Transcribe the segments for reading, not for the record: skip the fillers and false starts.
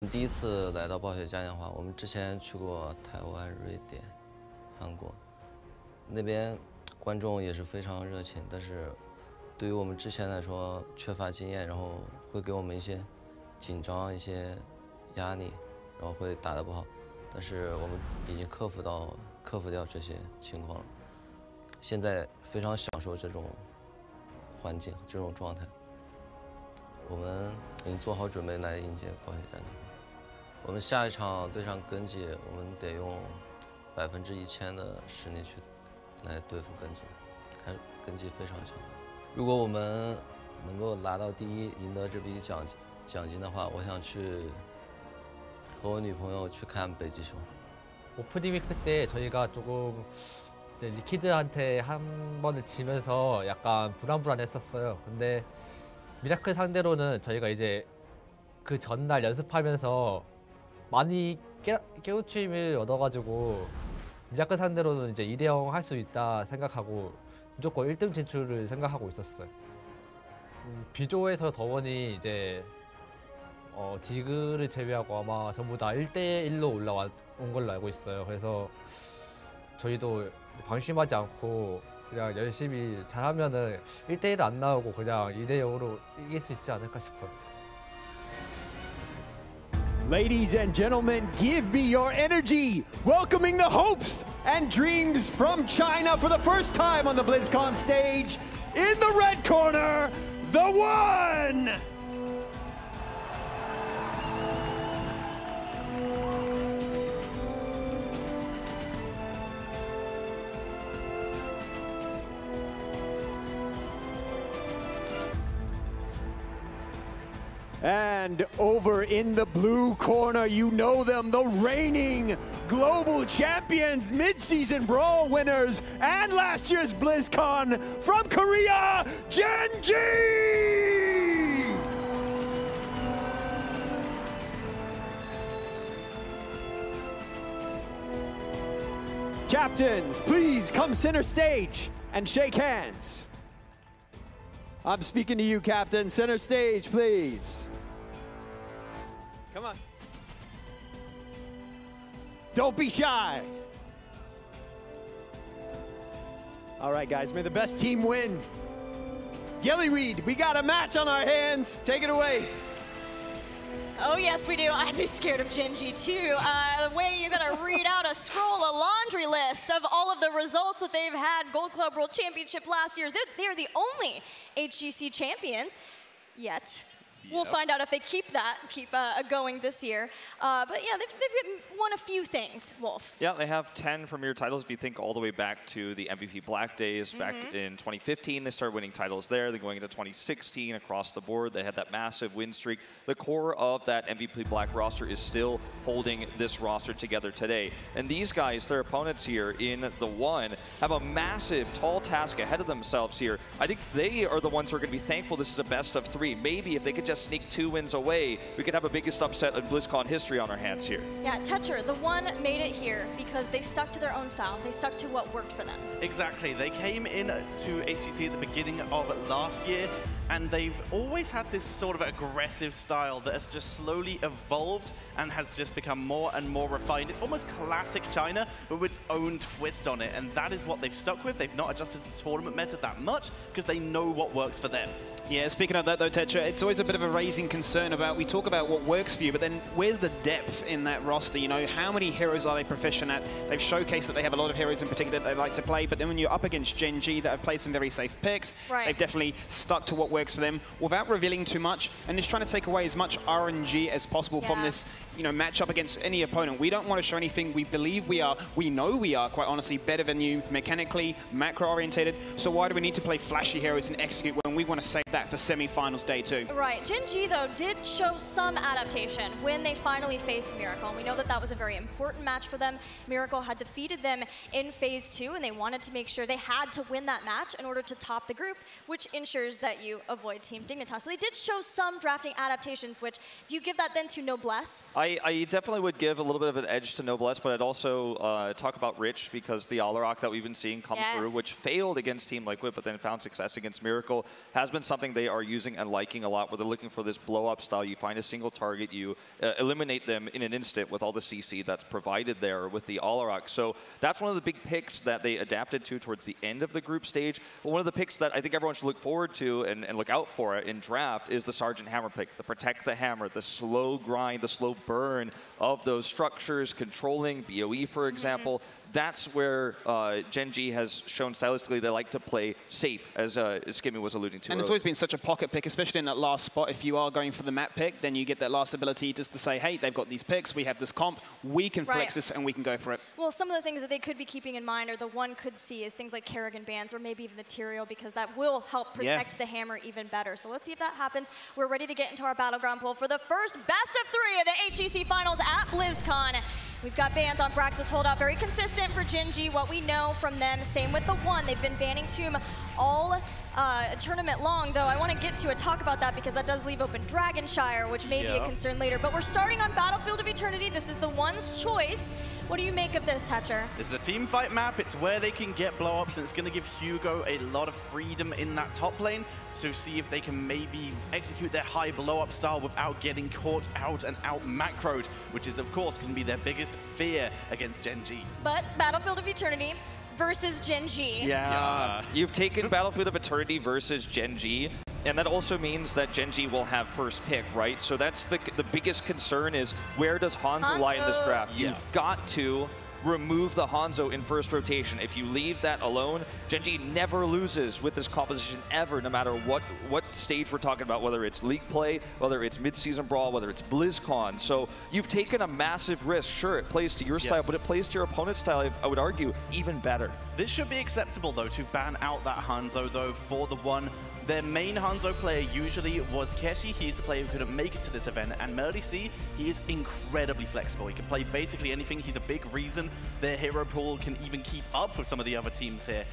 第一次来到暴雪嘉年华，我们之前去过台湾、瑞典、韩国，那边观众也是非常热情，但是对于我们之前来说缺乏经验，然后会给我们一些紧张、一些压力，然后会打得不好。但是我们已经克服掉这些情况了，现在非常享受这种环境、这种状态。我们已经做好准备来迎接暴雪嘉年华。我们下一场对上根基，我们得用1000%的实力去来对付根基，看根基非常强大。如果我们能够拿到第1，赢得这笔奖金的话，我想去和我女朋友去看北极熊。 오프닝 위크 때 저희가 조금 이제 리퀴드한테 한 번을 지면서 약간 불안했었어요. 근데 미라클 상대로는 저희가 이제 그 전날 연습하면서 많이 깨우침을 얻어가지고 미라클 상대로는 이제 2대0 할 수 있다 생각하고 무조건 1등 진출을 생각하고 있었어요. 비조에서 더원이 이제 디그를 제외하고 아마 전부 다 1대1로 올라온 걸로 알고 있어요. 그래서 저희도 방심하지 않고 그냥 열심히 잘하면은 1대1 안 나오고 그냥 2대0으로 이길 수 있지 않을까 싶어요. Ladies and gentlemen, give me your energy, welcoming the hopes and dreams from China for the first time on the BlizzCon stage. In the red corner, the one! And over in the blue corner, you know them, the reigning global champions, mid-season brawl winners, and last year's BlizzCon from Korea, Gen.G! Captains, please come center stage and shake hands. I'm speaking to you, Captain. Center stage, please. Come on. Don't be shy. All right, guys, may the best team win. Gillyweed, we got a match on our hands. Take it away. Oh, yes, we do. I'd be scared of Gen.G too. The way you're going to read out a scroll, a laundry list of all of the results that they've had Gold Club World Championship last year. They're the only HGC champions yet. We'll find out if they keep going this year. But yeah, they've won a few things, Wolf. Yeah, they have 10 premier titles. If you think all the way back to the MVP Black days back in 2015, they started winning titles there. Then going into 2016 across the board, they had that massive win streak. The core of that MVP Black roster is still holding this roster together today. And these guys, their opponents here in the one, have a massive, tall task ahead of themselves here. I think they are the ones who are going to be thankful this is a best of 3. Maybe if they could just sneak 2 wins away, we could have a biggest upset of BlizzCon history on our hands here. Yeah, Tetcher, the one made it here because they stuck to their own style. They stuck to what worked for them. Exactly. They came in to HGC at the beginning of last year, and they've always had this sort of aggressive style that has just slowly evolved and has just become more and more refined. It's almost classic China, but with its own twist on it, and that is what they've stuck with. They've not adjusted to tournament meta that much because they know what works for them. Yeah, speaking of that though, Tetra, it's always a bit of a raising concern about, we talk about what works for you, but then where's the depth in that roster? You know, how many heroes are they proficient at? They've showcased that they have a lot of heroes in particular that they like to play, but then when you're up against Gen.G that have played some very safe picks, they've definitely stuck to what works for them without revealing too much, and just trying to take away as much RNG as possible from this, you know, matchup against any opponent. We don't want to show anything. We believe we know we are, quite honestly, better than you mechanically, macro-orientated, so why do we need to play flashy heroes and execute when we want to save that for semi-finals day 2? Right. Gen.G, though, did show some adaptation when they finally faced Miracle. And we know that that was a very important match for them. Miracle had defeated them in Phase 2, and they wanted to make sure they had to win that match in order to top the group, which ensures that you avoid Team Dignitas. So they did show some drafting adaptations, which, do you give that then to Noblesse? I definitely would give a little bit of an edge to Noblesse, but I'd also talk about Rich, because the Alarak that we've been seeing come through, which failed against Team Liquid, but then found success against Miracle, has been something something they are using and liking a lot, where they're looking for this blow-up style. You find a single target, you eliminate them in an instant with all the CC that's provided there with the Alarak. So that's one of the big picks that they adapted to towards the end of the group stage. But one of the picks that I think everyone should look forward to and look out for in draft is the Sergeant Hammer pick, the Protect the Hammer, the slow grind, the slow burn of those structures, controlling BOE, for example. That's where Gen.G has shown stylistically they like to play safe, as Skimmy was alluding to. And it's always been such a pocket pick, especially in that last spot. If you are going for the map pick, then you get that last ability just to say, hey, they've got these picks, we have this comp, we can flex this and we can go for it. Well, some of the things that they could be keeping in mind, or the one could see, is things like Kerrigan bans, or maybe even the Tyrael, because that will help protect the hammer even better. So let's see if that happens. We're ready to get into our Battleground pool for the first best of 3 of the HGC finals at BlizzCon. We've got bans on Braxis Holdout, very consistent for Gen.G, what we know from them. Same with the One. They've been banning Tomb all tournament long, though I want to get to talk about that because that does leave open Dragonshire, which may be a concern later. But we're starting on Battlefield of Eternity. This is the One's choice. What do you make of this, Tetcher? This is a team fight map. It's where they can get blow-ups, and it's going to give Hugo a lot of freedom in that top lane to see if they can maybe execute their high blow-up style without getting caught out and out-macroed, which is, of course, going to be their biggest fear against Gen.G. But Battlefield of Eternity versus Gen.G. Yeah. You've taken Battlefield of Eternity versus Gen.G, and that also means that Gen.G will have first pick, right? So that's the biggest concern is, where does Hanzo lie in this draft? You've got to remove the Hanzo in first rotation. If you leave that alone, Gen.G never loses with this composition ever, no matter what stage we're talking about, whether it's league play, whether it's mid-season brawl, whether it's BlizzCon. So you've taken a massive risk. Sure, it plays to your style, but it plays to your opponent's style, I would argue, even better. This should be acceptable, though, to ban out that Hanzo, though, for the One. Their main Hanzo player usually was Keshi. He's the player who couldn't make it to this event. And Melody C, he is incredibly flexible. He can play basically anything. He's a big reason their hero pool can even keep up with some of the other teams here.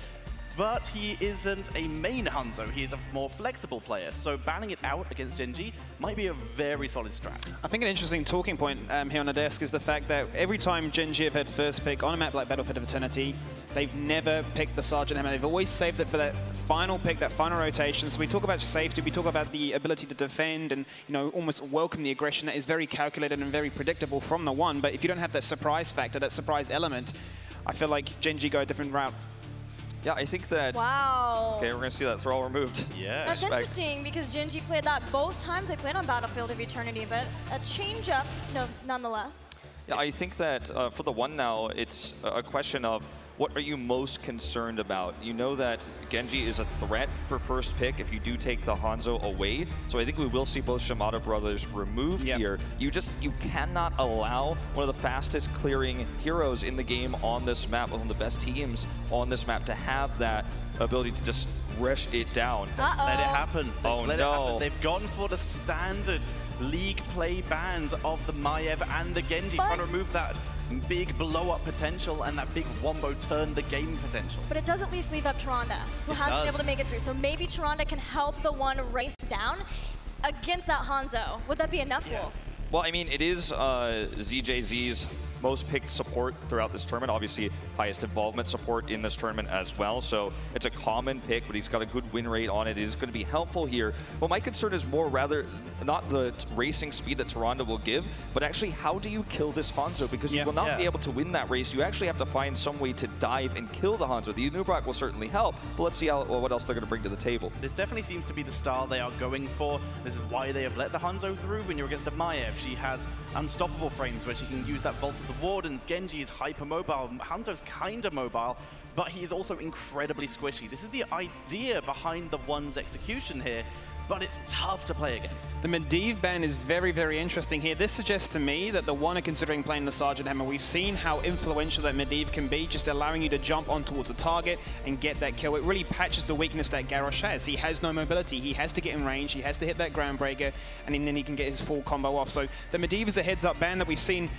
But he isn't a main Hanzo. He is a more flexible player. So banning it out against Gen.G might be a very solid strat. I think an interesting talking point here on the desk is the fact that every time Gen.G have had first pick on a map like Battlefield of Eternity, they've never picked the Sergeant Hammer. They've always saved it for that final pick, that final rotation. So we talk about safety, we talk about the ability to defend and, you know, almost welcome the aggression that is very calculated and very predictable from the One. But if you don't have that surprise factor, that surprise element, I feel like Gen.G go a different route. Yeah, I think that... Wow. Okay, we're going to see that throw removed. Yeah. That's interesting because Gen.G played that both times they played on Battlefield of Eternity, but a change-up nonetheless. Yeah, I think that for the One now, it's a question of what are you most concerned about? You know that Gen.G is a threat for first pick if you do take the Hanzo away. So I think we will see both Shimada brothers removed here. You cannot allow one of the fastest clearing heroes in the game on this map, one of the best teams on this map, to have that ability to just rush it down. Let it happen. Let it happen. They've gone for the standard league play bans of the Maiev and the Genji, trying to remove that big blow-up potential and that big wombo turn the game potential. But it does at least leave up Tyrande, who hasn't been able to make it through. So maybe Tyrande can help the One race down against that Hanzo. Would that be enough, Wolf? Well, I mean, it is ZJZ's most picked support throughout this tournament. Obviously, highest involvement support in this tournament as well. So it's a common pick, but he's got a good win rate on it. It is going to be helpful here. But my concern is more rather not the racing speed that Tyrande will give, but actually how do you kill this Hanzo? Because you will not be able to win that race. You actually have to find some way to dive and kill the Hanzo. The Nubrak will certainly help, but let's see what else they're going to bring to the table. This definitely seems to be the style they are going for. This is why they have let the Hanzo through. When you're against a Maiev, she has unstoppable frames where she can use that Vault of the Wardens. Gen.G is hyper-mobile. Hanzo's kind of mobile, but he is also incredibly squishy. This is the idea behind the One's execution here, but it's tough to play against. The Medivh ban is very, very interesting here. This suggests to me that the One are considering playing the Sergeant Hammer. We've seen how influential that Medivh can be, just allowing you to jump on towards a target and get that kill. It really patches the weakness that Garrosh has. He has no mobility. He has to get in range. He has to hit that Groundbreaker, and then he can get his full combo off. So the Medivh is a heads-up ban that we've seen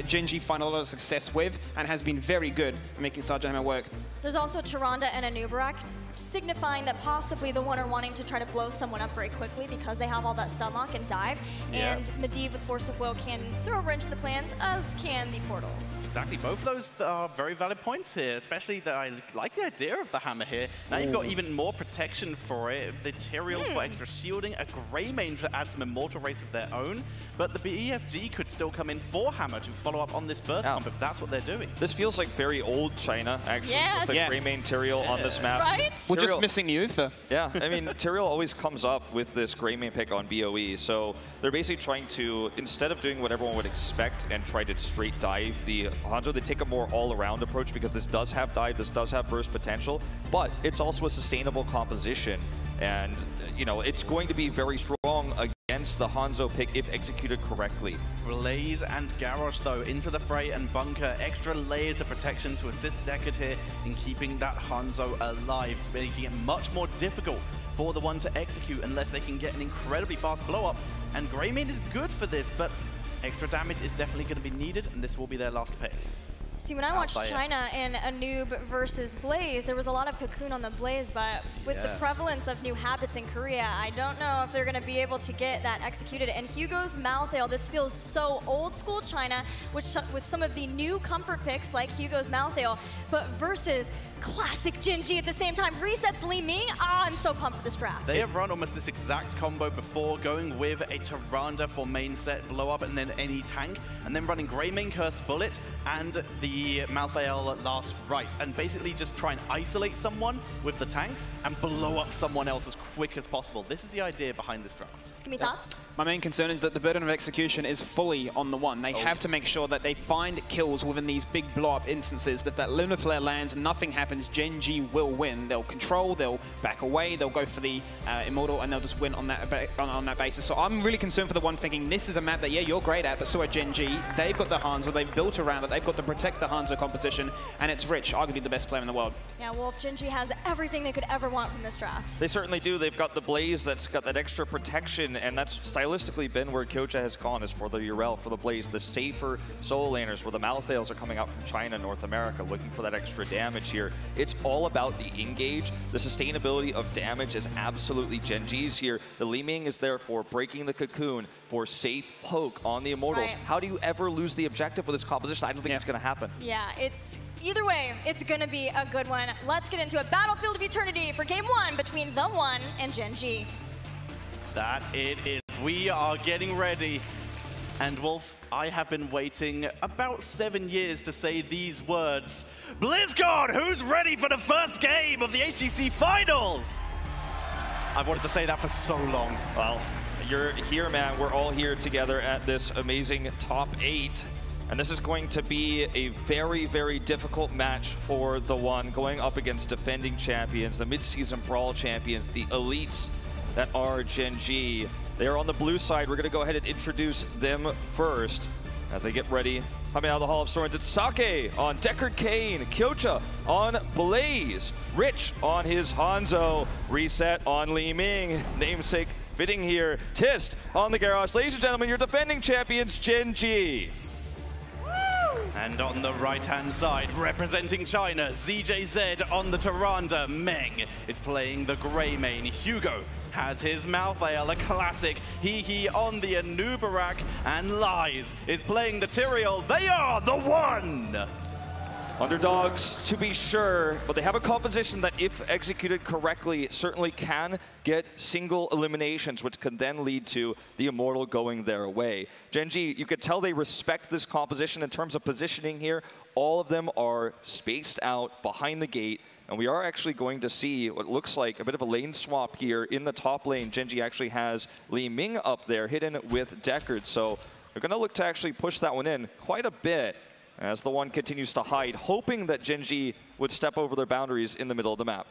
Gen.G find a lot of success with and has been very good at making Sergeant Hammer work. There's also Tyrande and a Nubarak. signifying that possibly the one are wanting to try to blow someone up very quickly because they have all that stun lock and dive. Yeah. And Medivh with Force of Will can throw a wrench in the plans, as can the portals. Exactly, both of those are very valid points here, especially that I like the idea of the hammer here. Now you've got even more protection for it, the Tyrael for extra shielding, a Greymane to add some immortal race of their own, but the BFG could still come in for hammer to follow up on this burst pump if that's what they're doing. This feels like very old China, actually, Yes. with the Greymane Tyrael on this map. Right? We're just missing the Uther. Yeah, I mean, Tyrael always comes up with this Greymane pick on BOE, so they're basically trying to, instead of doing what everyone would expect and try to straight dive the Hanzo, they take a more all-around approach because this does have dive, this does have burst potential, but it's also a sustainable composition, and, you know, it's going to be very strong against the Hanzo pick if executed correctly. Blaze and Garrosh, though, into the fray and bunker. Extra layers of protection to assist Deckard here in keeping that Hanzo alive, making it much more difficult for the one to execute unless they can get an incredibly fast blow-up. And Greymane is good for this, but extra damage is definitely going to be needed, and this will be their last pick. See, when I watched China in a noob versus Blaze, there was a lot of Cocoon on the Blaze, but with the prevalence of new habits in Korea, I don't know if they're going to be able to get that executed. And Hugo's Malthael, this feels so old school China, which with some of the new comfort picks like Hugo's Malthael, but versus classic Gen.G at the same time. Resets Li Ming. I'm so pumped for this draft. They have run almost this exact combo before, going with a Tyrande for main set, blow up, and then any tank, and then running Greymane Cursed Bullet and the Malthael last right, and basically just try and isolate someone with the tanks and blow up someone else as quick as possible. This is the idea behind this draft. Give me thoughts? My main concern is that the burden of execution is fully on the one. They have to make sure that they find kills within these big blow-up instances. If that Lunar Flare lands and nothing happens, Gen.G will win. They'll control, they'll back away, they'll go for the Immortal, and they'll just win on that basis. So I'm really concerned for the one, thinking this is a map that, yeah, you're great at, but so are Gen.G. They've got the Hanzo, they've built around it, they've got to protect the Hanzo composition, and it's Rich, arguably the best player in the world. Yeah, Wolf, Gen.G has everything they could ever want from this draft. They certainly do. They've got the Blaze that's got that extra protection, and that's stylistically been where Kyocha has gone, is for the Urel, for the Blaze, the safer solo laners, where the Malthaels are coming out from China, North America, looking for that extra damage here. It's all about the engage. The sustainability of damage is absolutely Gen.G's here. The Li Ming is there for breaking the cocoon, for safe poke on the Immortals. Right. How do you ever lose the objective with this composition? I don't think it's going to happen. Yeah, it's either way, it's going to be a good one. Let's get into a Battlefield of Eternity for Game 1 between the One and Gen.G. That it is. We are getting ready. And Wolf, I have been waiting about 7 years to say these words. BlizzCon, who's ready for the first game of the HGC Finals? I've wanted to say that for so long. Well, you're here, man. We're all here together at this amazing top 8. And this is going to be a very, very difficult match for the One, going up against defending champions, the mid-season brawl champions, the elites that are Gen.G. They are on the blue side. We're going to go ahead and introduce them first as they get ready. Coming out of the Hall of Swords, it's Sake on Deckard Cain, Kyocha on Blaze, Rich on his Hanzo, Reset on Li Ming, namesake fitting here, Tist on the Garrosh. Ladies and gentlemen, your defending champions, Gen.G. And on the right-hand side, representing China, ZJZ on the Tyrande. Meng is playing the Greymane. Hugo has his Malthael, a classic. He on the Anubarak. And Lies is playing the Tyrael. They are the One! Underdogs, to be sure, but they have a composition that, if executed correctly, certainly can get single eliminations, which can then lead to the Immortal going their way. Gen.G, you could tell they respect this composition in terms of positioning here. All of them are spaced out behind the gate, and we are actually going to see what looks like a bit of a lane swap here in the top lane. Gen.G actually has Li Ming up there, hidden with Deckard, so they're going to look to actually push that one in quite a bit, as the One continues to hide, hoping that Gen.G would step over their boundaries in the middle of the map.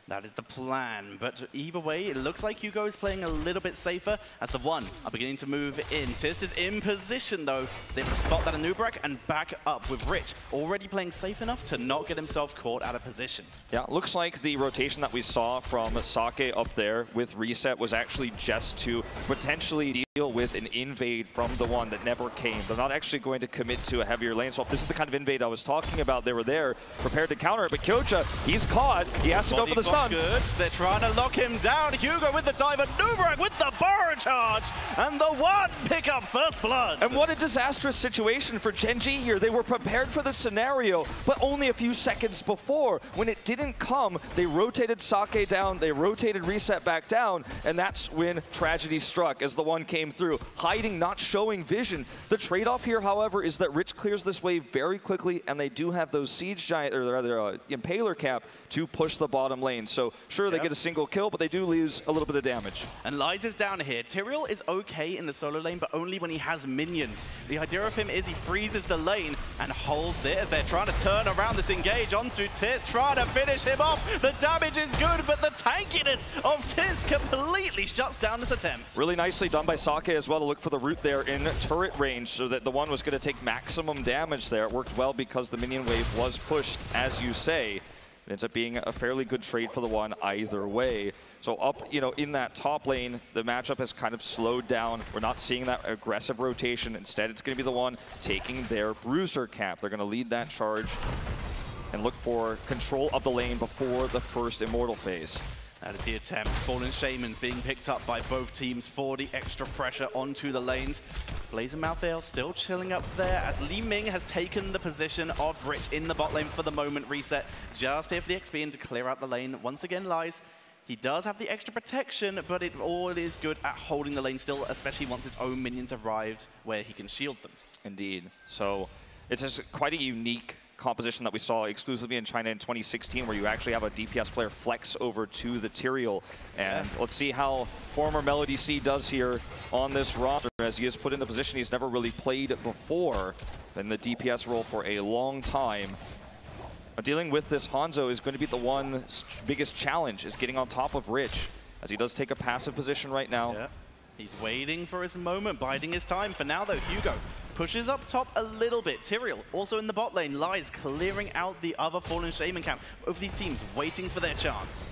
That is the plan, but either way, it looks like Hugo is playing a little bit safer as the One are beginning to move in. Tist is in position, though. They have to spot that Anubarak and back up with Rich, already playing safe enough to not get himself caught out of position. Yeah, looks like the rotation that we saw from Sake up there with Reset was actually just to potentially with an invade from the one that never came. They're not actually going to commit to a heavier lane swap. This is the kind of invade I was talking about. They were there, prepared to counter it, but Kyocha, he's caught. He has to go for the stun. Good. They're trying to lock him down. Hugo with the dive, and Nubarak with the burrow charge, and the one pick up first blood. And what a disastrous situation for Gen.G here. They were prepared for this scenario, but only a few seconds before. When it didn't come, they rotated Sake down, they rotated Reset back down, and that's when tragedy struck as the one came through, hiding, not showing vision. The trade-off here, however, is that Rich clears this wave very quickly, and they do have those Siege Giant, or rather Impaler Cap, to push the bottom lane. So sure, they get a single kill, but they do lose a little bit of damage. And Lies is down here. Tyrael is okay in the solo lane, but only when he has minions. The idea of him is he freezes the lane and holds it as they're trying to turn around this engage onto Tis, trying to finish him off. The damage is good, but the tankiness of Tis completely shuts down this attempt. Really nicely done by Sake as well to look for the root there in turret range so that the one was going to take maximum damage there. It worked well because the minion wave was pushed, as you say. It ends up being a fairly good trade for the one either way. So up, in that top lane, the matchup has kind of slowed down. We're not seeing that aggressive rotation. Instead, it's going to be the one taking their bruiser cap. They're going to lead that charge and look for control of the lane before the first Immortal phase. That is the attempt. Fallen Shamans being picked up by both teams for the extra pressure onto the lanes. Blaze and Malthael still chilling up there as Li Ming has taken the position of Rich in the bot lane for the moment. Reset just here for the XP and to clear out the lane. Once again, Lies. He does have the extra protection, but it all is good at holding the lane still, especially once his own minions arrived where he can shield them. Indeed. So it's just quite a unique composition that we saw exclusively in China in 2016, where you actually have a DPS player flex over to the Tyrael. And let's see how former Melody C does here on this roster, as he is put in the position he's never really played before in the DPS role for a long time. But dealing with this Hanzo is going to be the one biggest challenge, is getting on top of Rich, as he does take a passive position right now. Yeah. He's waiting for his moment, biding his time. For now, though, Hugo pushes up top a little bit. Tyrael also in the bot lane. Lies clearing out the other Fallen Shaman camp. Both these teams waiting for their chance.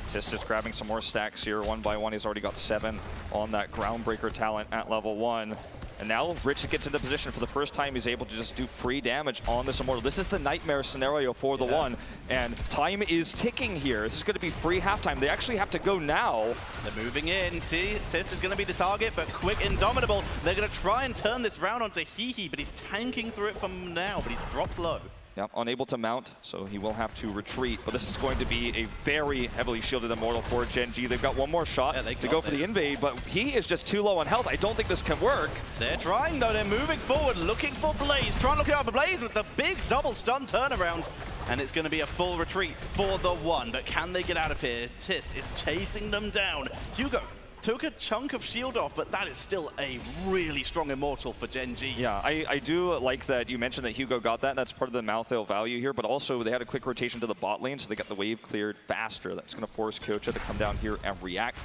Tis just grabbing some more stacks here, one by one. He's already got 7 on that Groundbreaker talent at level 1. And now Rich gets into position for the first time. He's able to just do free damage on this Immortal. This is the nightmare scenario for the one. And time is ticking here. This is going to be free halftime. They actually have to go now. They're moving in. Tis is going to be the target, but Quick Indomitable. They're going to try and turn this round onto Hehe, but he's tanking through it from now, but he's dropped low. Yep, unable to mount, so he will have to retreat. But this is going to be a very heavily shielded Immortal for Gen.G. They've got one more shot to go for the invade, but he is just too low on health. I don't think this can work. They're trying, though. They're moving forward, looking for Blaze. Trying to look out for Blaze with the big double stun turnaround. And it's going to be a full retreat for the one. But can they get out of here? Tist is chasing them down. Hugo took a chunk of shield off, but that is still a really strong Immortal for Gen.G. Yeah, I do like that you mentioned that Hugo got that. That's part of the Malthael value here, but also they had a quick rotation to the bot lane, so they got the wave cleared faster. That's going to force Kyocha to come down here and react.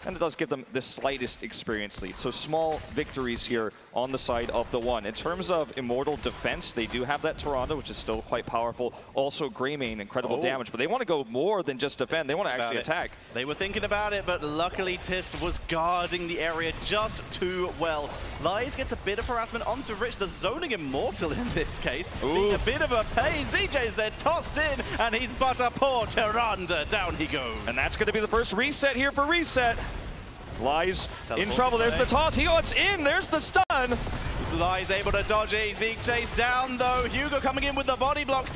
And it does give them the slightest experience lead. So small victories here on the side of the one. In terms of Immortal defense, they do have that Toronto, which is still quite powerful. Also Greymane, incredible damage, but they want to go more than just defend. They want to actually attack. They were thinking about it, but luckily Tist was guarding the area just too well. Lies gets a bit of harassment onto Rich, the zoning Immortal in this case. Being a bit of a pain. ZJ's there tossed in, and he's but a poor Tyrande. Down he goes. And that's going to be the first reset here for Reset. Lies in trouble. There's the toss. He gets in. There's the stun. Lies able to dodge it. He's being chased down, though. Hugo coming in with the body block.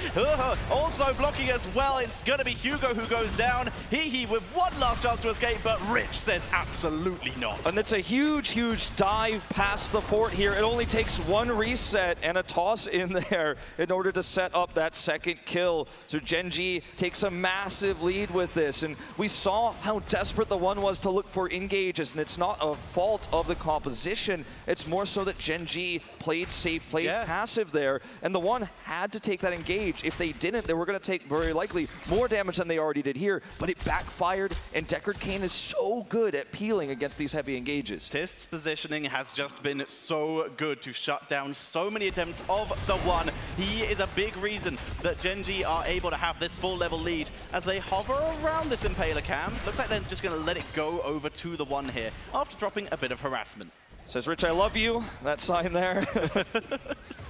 Also blocking as well. It's going to be Hugo who goes down. Hehe with one last chance to escape, but Rich says absolutely not. And it's a huge, huge dive past the fort here. It only takes one reset and a toss in there in order to set up that second kill. So Gen.G takes a massive lead with this. And we saw how desperate the one was to look for engages. And it's not a fault of the composition. It's more so that Gen.G played safe, played passive there, and the one had to take that engage. If they didn't, they were going to take very likely more damage than they already did here, but it backfired, and Deckard Cain is so good at peeling against these heavy engages. Tist's positioning has just been so good to shut down so many attempts of the one. He is a big reason that Gen.G are able to have this full level lead as they hover around this Impaler cam. Looks like they're just going to let it go over to the one here after dropping a bit of harassment. Says, Rich, I love you. That sign there.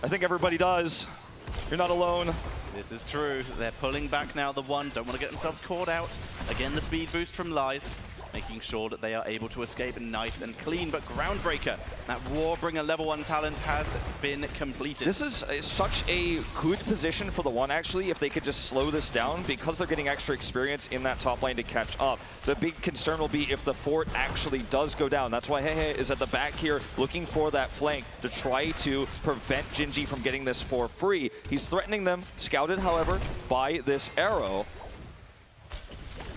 I think everybody does. You're not alone. This is true. They're pulling back now, the one. Don't want to get themselves caught out. Again, the speed boost from Lies, making sure that they are able to escape nice and clean. But Groundbreaker, that Warbringer level 1 talent has been completed. This is such a good position for the one, actually, if they could just slow this down, because they're getting extra experience in that top lane to catch up. The big concern will be if the fort actually does go down. That's why Hehe is at the back here looking for that flank to try to prevent Gen.G from getting this for free. He's threatening them, scouted, however, by this arrow.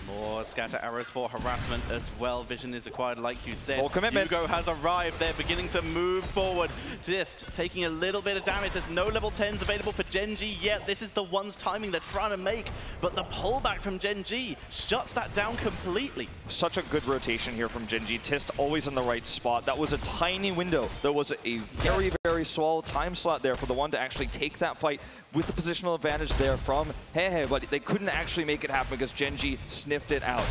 More scatter arrows for harassment as well. Vision is acquired, like you said. Full commitment. Hugo has arrived. They're beginning to move forward. Just taking a little bit of damage. There's no level 10s available for Gen.G yet. This is the one's timing they're trying to make. But the pullback from Gen.G shuts that down completely. Such a good rotation here from Gen.G. Tist always in the right spot. That was a tiny window. There was a very, very small time slot there for the one to actually take that fight with the positional advantage there from Hehe, but they couldn't actually make it happen because Gen.G sniffed it out.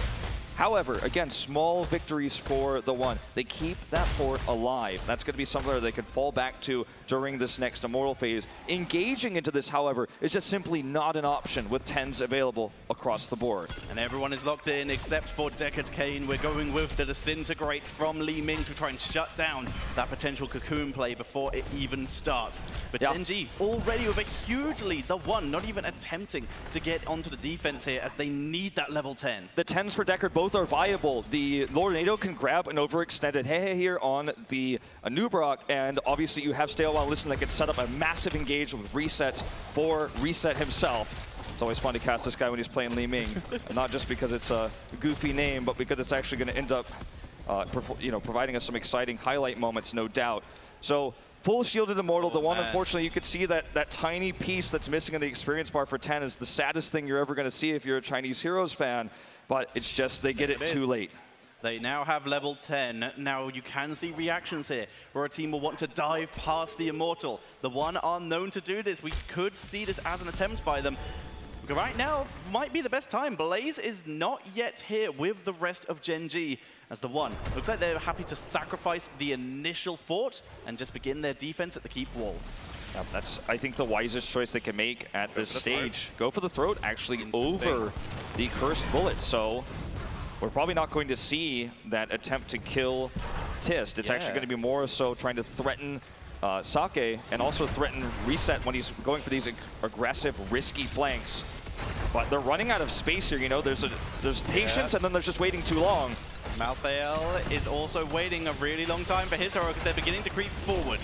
However, again, small victories for the one. They keep that fort alive. That's going to be something that they could fall back to during this next Immortal phase. Engaging into this, however, is just simply not an option with 10s available across the board. And everyone is locked in except for Deckard Cain. We're going with the Disintegrate from Li Ming to try and shut down that potential Cocoon play before it even starts. But Gen.G already with a huge lead. The one not even attempting to get onto the defense here as they need that level 10. The 10s for Deckard both are viable. The Lornado can grab an overextended Hehe here on the Nubrok, and obviously you have Stay a While Listen that can set up a massive engage with resets for Reset himself. It's always fun to cast this guy when he's playing Li Ming, not just because it's a goofy name, but because it's actually going to end up providing us some exciting highlight moments, no doubt. So full shielded Immortal, the one, unfortunately, you could see that tiny piece that's missing in the experience bar for 10 is the saddest thing you're ever going to see if you're a Chinese Heroes fan, but it's just they get it too late. They now have level 10. Now you can see reactions here where a team will want to dive past the Immortal. The one are known to do this. We could see this as an attempt by them. Right now might be the best time. Blaze is not yet here with the rest of Gen.G as the one. Looks like they're happy to sacrifice the initial fort and just begin their defense at the keep wall. Yeah, that's, I think, the wisest choice they can make at this stage. Go for the throat, actually, over the Cursed Bullet. So we're probably not going to see that attempt to kill Tist. It's actually going to be more so trying to threaten Sake and also threaten Reset when he's going for these aggressive, risky flanks. But they're running out of space here, you know. There's patience and then there's just waiting too long. Malthael is also waiting a really long time for his hero because they're beginning to creep forward.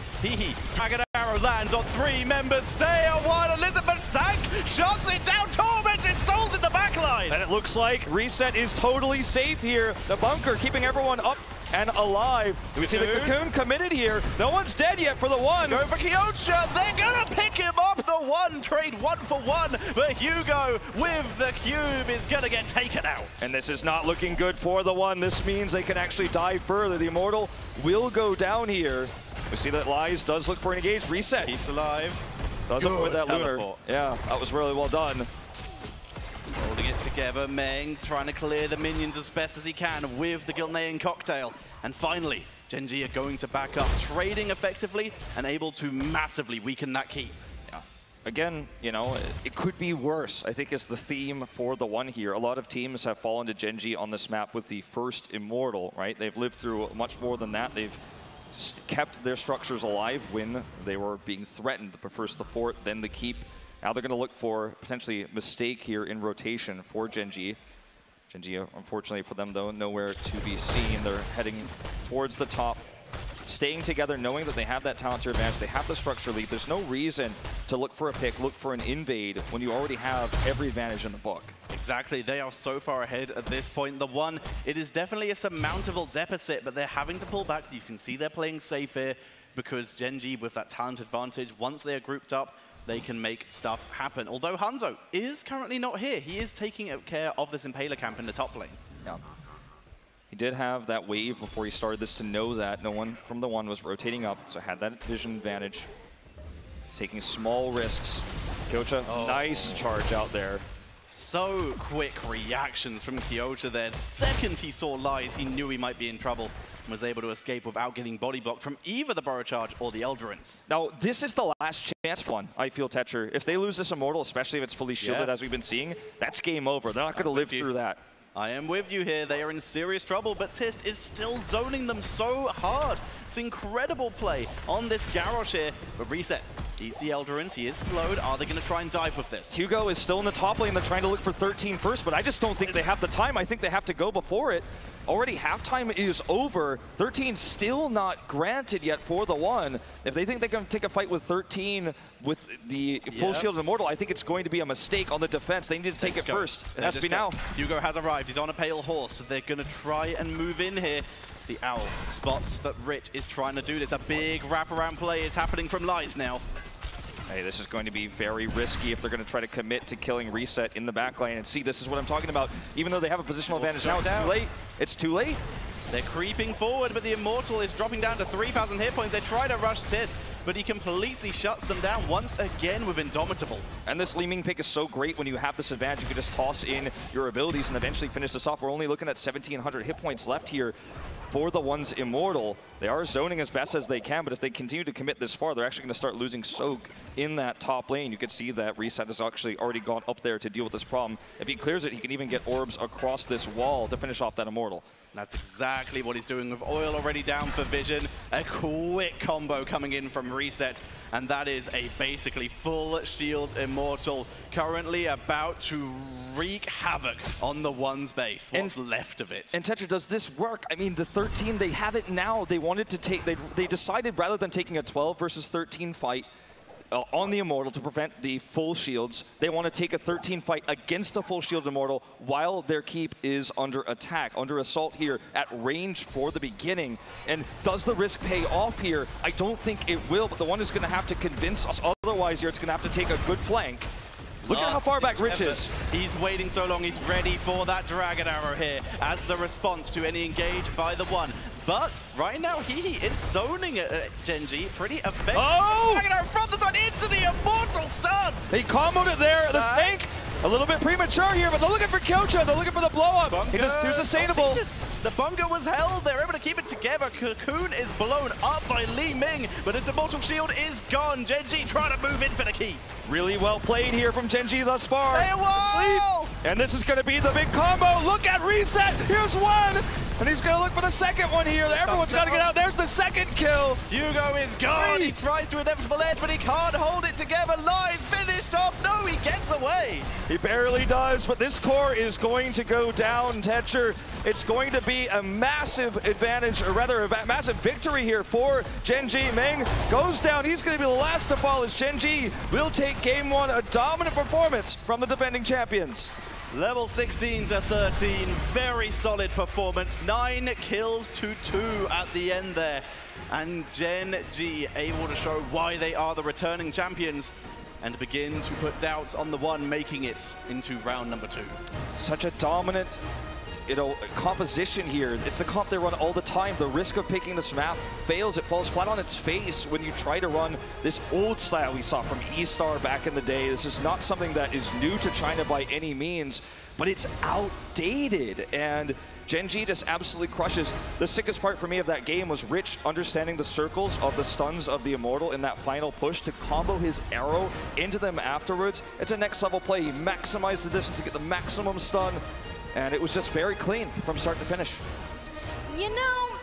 Dragon Arrow lands on 3 members. Stay a while. Elizabeth sank, shuts it down. Tormented Souls in the backline. And it looks like Reset is totally safe here. The bunker keeping everyone up and alive. We see the Cocoon committed here. No one's dead yet for the one. Go for Kyocha. They're going to pick him up. The one trade 1 for 1. But Hugo with the cube is going to get taken out. And this is not looking good for the one. This means they can actually dive further. The Immortal will go down here. We see that Lies does look for an engaged Reset. He's alive. Does it with that Lunar. Yeah, that was really well done. Holding it together, Meng trying to clear the minions as best as he can with the Gilnean cocktail. And finally, Gen.G are going to back up, trading effectively and able to massively weaken that keep. Yeah. Again, you know, it could be worse, I think is the theme for the one here. A lot of teams have fallen to Gen.G on this map with the first Immortal, right? They've lived through much more than that. They've kept their structures alive when they were being threatened. But first the fort, then the keep. Now they're going to look for potentially a mistake here in rotation for Gen.G. Gen.G, unfortunately for them, though, nowhere to be seen. They're heading towards the top, staying together, knowing that they have that talent to advantage. They have the structure lead. There's no reason to look for a pick, look for an invade when you already have every advantage in the book. Exactly. They are so far ahead at this point. The one, it is definitely a surmountable deficit, but they're having to pull back. You can see they're playing safe here because Gen.G, with that talent advantage, once they are grouped up, they can make stuff happen. Although Hanzo is currently not here. He is taking care of this Impaler camp in the top lane. Yeah. He did have that wave before he started this to know that no one from the one was rotating up, so had that vision advantage. Taking small risks. Kyocha, nice charge out there. So quick reactions from Kyoto there. The second he saw Lies, he knew he might be in trouble and was able to escape without getting body blocked from either the Burrow Charge or the Eldurance. Now, this is the last chance one, I feel, Tetcher. If they lose this Immortal, especially if it's fully shielded, as we've been seeing, that's game over. They're not going to live through that. I am with you here. They are in serious trouble, but Tist is still zoning them so hard. It's incredible play on this Garrosh here. But Reset eats the Eldurance. He is slowed. Are they going to try and dive with this? Hugo is still in the top lane. They're trying to look for 13 first, but I just don't think they have the time. I think they have to go before it. Already halftime is over. 13 still not granted yet for the one. If they think they can take a fight with 13 with the full shield Immortal, I think it's going to be a mistake on the defense. They need to take it first. It has to be now. Hugo has arrived. He's on a pale horse, so they're going to try and move in here. The Owl spots that Rich is trying to do this. A big wraparound play is happening from Lies now. Hey, this is going to be very risky if they're going to try to commit to killing Reset in the back lane. And see, this is what I'm talking about. Even though they have a positional advantage now, it's too late. It's too late. They're creeping forward, but the Immortal is dropping down to 3,000 hit points. They try to rush Tist, but he completely shuts them down once again with Indomitable. And this Li Ming pick is so great when you have this advantage. You can just toss in your abilities and eventually finish this off. We're only looking at 1,700 hit points left here for the one's Immortal. They are zoning as best as they can, but if they continue to commit this far, they're actually going to start losing Soak in that top lane. You can see that Reset has actually already gone up there to deal with this problem. If he clears it, he can even get orbs across this wall to finish off that Immortal. That's exactly what he's doing with Oil already down for Vision. A quick combo coming in from Reset, and that is a basically full shield Immortal currently about to wreak havoc on the one's base, what's left of it. And Tetra, does this work? I mean, the 13, they have it now. They wanted to take, they decided rather than taking a 12 versus 13 fight, on the Immortal to prevent the full shields, they want to take a 13 fight against a full shield Immortal while their keep is under attack, under assault here at range for the beginning. And does the risk pay off here? I don't think it will, but the one is going to have to convince us otherwise here. It's going to have to take a good flank. Look at how far back Rich is. He's waiting so long, he's ready for that Dragon Arrow here as the response to any engage by the one. But right now, he is zoning Gen.G pretty effective. Oh! Dragon Arrow from the side into the Immortal stun! He comboed it there, the fake. A little bit premature here, but they're looking for Kyoto. They're looking for the blow-up. It is too sustainable. The bunker was held. They're able to keep it together. Cocoon is blown up by Li Ming, but his Immortal Shield is gone. Gen.G trying to move in for the key. Really well played here from Gen.G thus far. Hey, whoa! And this is going to be the big combo. Look at Reset. Here's one. And he's going to look for the second one here. Everyone's got to get out. There's the second kill. Hugo is gone. He tries to inevitable edge, but he can't hold it together. Live finished off. No, he gets away. He barely does, but this core is going to go down, Tetcher. It's going to be a massive advantage, or rather a massive victory here for Gen.G. Ming goes down. He's going to be the last to fall as Gen.G will take game one, a dominant performance from the defending champions. Level 16 to 13, very solid performance. 9 kills to 2 at the end there. And Gen.G able to show why they are the returning champions and begin to put doubts on the one making it into round number 2. Such a dominant composition here. It's the comp they run all the time. The risk of picking this map fails. It falls flat on its face when you try to run this old style we saw from E-Star back in the day. This is not something that is new to China by any means, but it's outdated. And Gen.G just absolutely crushes. The sickest part for me of that game was Rich understanding the circles of the stuns of the Immortal in that final push to combo his arrow into them afterwards. It's a next level play. He maximized the distance to get the maximum stun. And it was just very clean from start to finish. You know,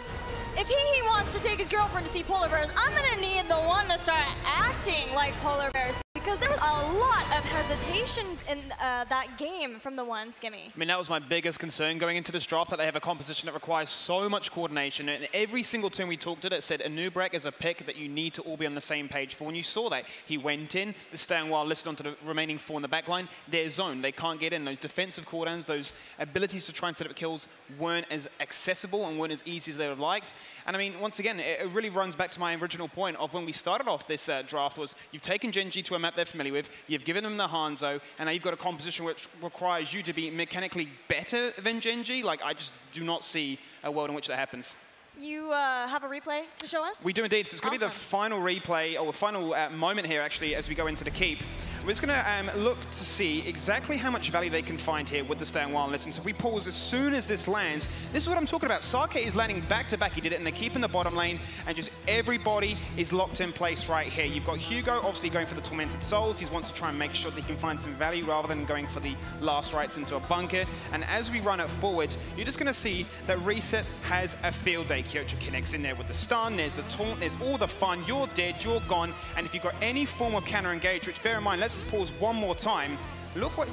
if he wants to take his girlfriend to see polar bears, I'm gonna need the one to start acting like polar bears, because there was a lot of hesitation in that game from the one, Skimmy. I mean, that was my biggest concern going into this draft, that they have a composition that requires so much coordination. And every single team we talked to it said Anubrek is a pick that you need to all be on the same page for. When you saw that, he went in, the staying while listed onto the remaining 4 in the back line, their zone. They can't get in. Those defensive cooldowns, those abilities to try and set up kills weren't as accessible and weren't as easy as they would have liked. And I mean, once again, it really runs back to my original point of when we started off this draft was you've taken Gen.G to a map they're familiar with, you've given them the Hanzo, and now you've got a composition which requires you to be mechanically better than Gen.G. Like, I just do not see a world in which that happens. You have a replay to show us? We do indeed. So it's going to be the final replay, or the final moment here, actually, as we go into the keep. We're just going to look to see exactly how much value they can find here with the Stay on Wild Listen. So if we pause as soon as this lands, this is what I'm talking about. Sake is landing back-to-back. He did it, and they're keeping the bottom lane, and just everybody is locked in place right here. You've got Hugo obviously going for the Tormented Souls. He wants to try and make sure that he can find some value rather than going for the last rites into a bunker. And as we run it forward, you're just going to see that Reset has a field day. Kyocha connects in there with the stun, there's the taunt, there's all the fun. You're dead, you're gone, and if you've got any form of counter engage, which bear in mind, let's just pause one more time. Look what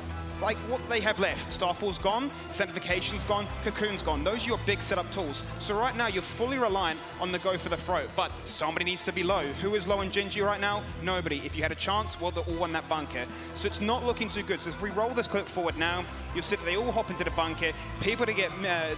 they have left. Starfall's gone, Sanctification's gone, Cocoon's gone. Those are your big setup tools. So right now, you're fully reliant on the go for the throat, but somebody needs to be low. Who is low in Gen.G right now? Nobody. If you had a chance, well, they're all in that bunker. So it's not looking too good. So if we roll this clip forward now, you'll see that they all hop into the bunker. People to get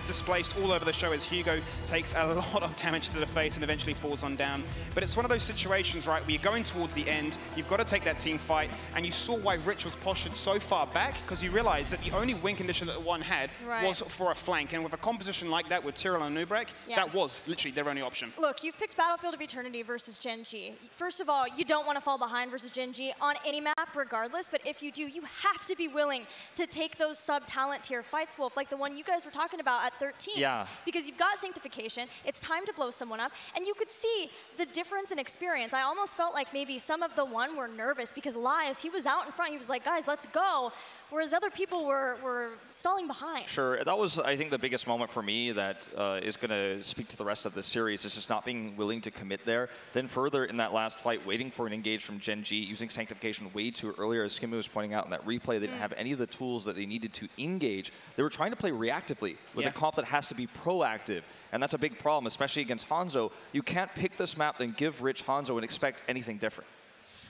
displaced all over the show as Hugo takes a lot of damage to the face and eventually falls on down. But it's one of those situations, right, where you're going towards the end, you've got to take that team fight, and you saw why Rich was postured so far back, because you realized that the only win condition that the one had was for a flank. And with a composition like that with Tyrell and Nubrek, that was literally their only option. Look, you've picked Battlefield of Eternity versus Gen.G. First of all, you don't want to fall behind versus Gen.G on any map regardless, but if you do, you have to be willing to take those sub-talent tier fights, Wolf, like the one you guys were talking about at 13. Yeah. Because you've got Sanctification, it's time to blow someone up, and you could see the difference in experience. I almost felt like maybe some of the one were nervous because Lies, he was out in front, he was like, guys, let's go. Whereas other people were stalling behind. Sure, that was, I think, the biggest moment for me that is going to speak to the rest of the series, is just not being willing to commit there. Then further in that last fight, waiting for an engage from Gen.G, using Sanctification way too earlier, as Skimmy was pointing out in that replay, they didn't have any of the tools that they needed to engage. They were trying to play reactively with a comp that has to be proactive. And that's a big problem, especially against Hanzo. You can't pick this map, then give Rich Hanzo and expect anything different.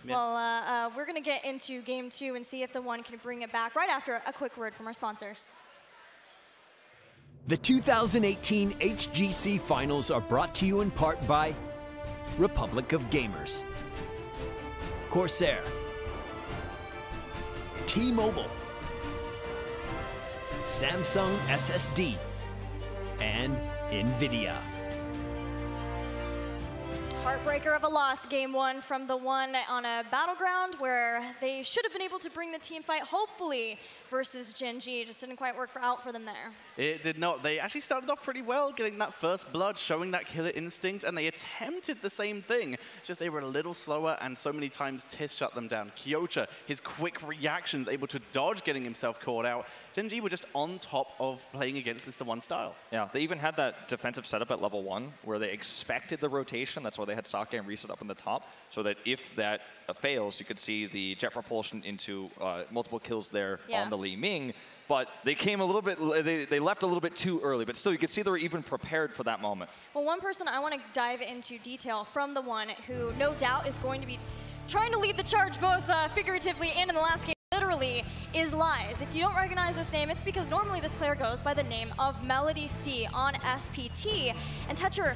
Well, we're going to get into game 2 and see if the one can bring it back right after a quick word from our sponsors. The 2018 HGC Finals are brought to you in part by Republic of Gamers, Corsair, T-Mobile, Samsung SSD, and NVIDIA. Heartbreaker of a loss, game 1 from the one on a Battleground where they should have been able to bring the team fight, hopefully, versus Gen.G. Just didn't quite work out for them there. It did not. They actually started off pretty well, getting that first blood, showing that killer instinct, and they attempted the same thing. Just they were a little slower, and so many times Tiss shut them down. Kyocha, his quick reactions, able to dodge, getting himself caught out. Gen.G were just on top of playing against this the one style. Yeah, they even had that defensive setup at level 1 where they expected the rotation. That's why they had Sake and Reset up in the top, so that if that fails, you could see the jet propulsion into multiple kills there on the Li Ming. But they came a little bit, they left a little bit too early, but still you could see they were even prepared for that moment. Well, one person I want to dive into detail from the one who no doubt is going to be trying to lead the charge both figuratively and in the last game literally is Lies. If you don't recognize this name, it's because normally this player goes by the name of Melody C on SPT. And Tetcher,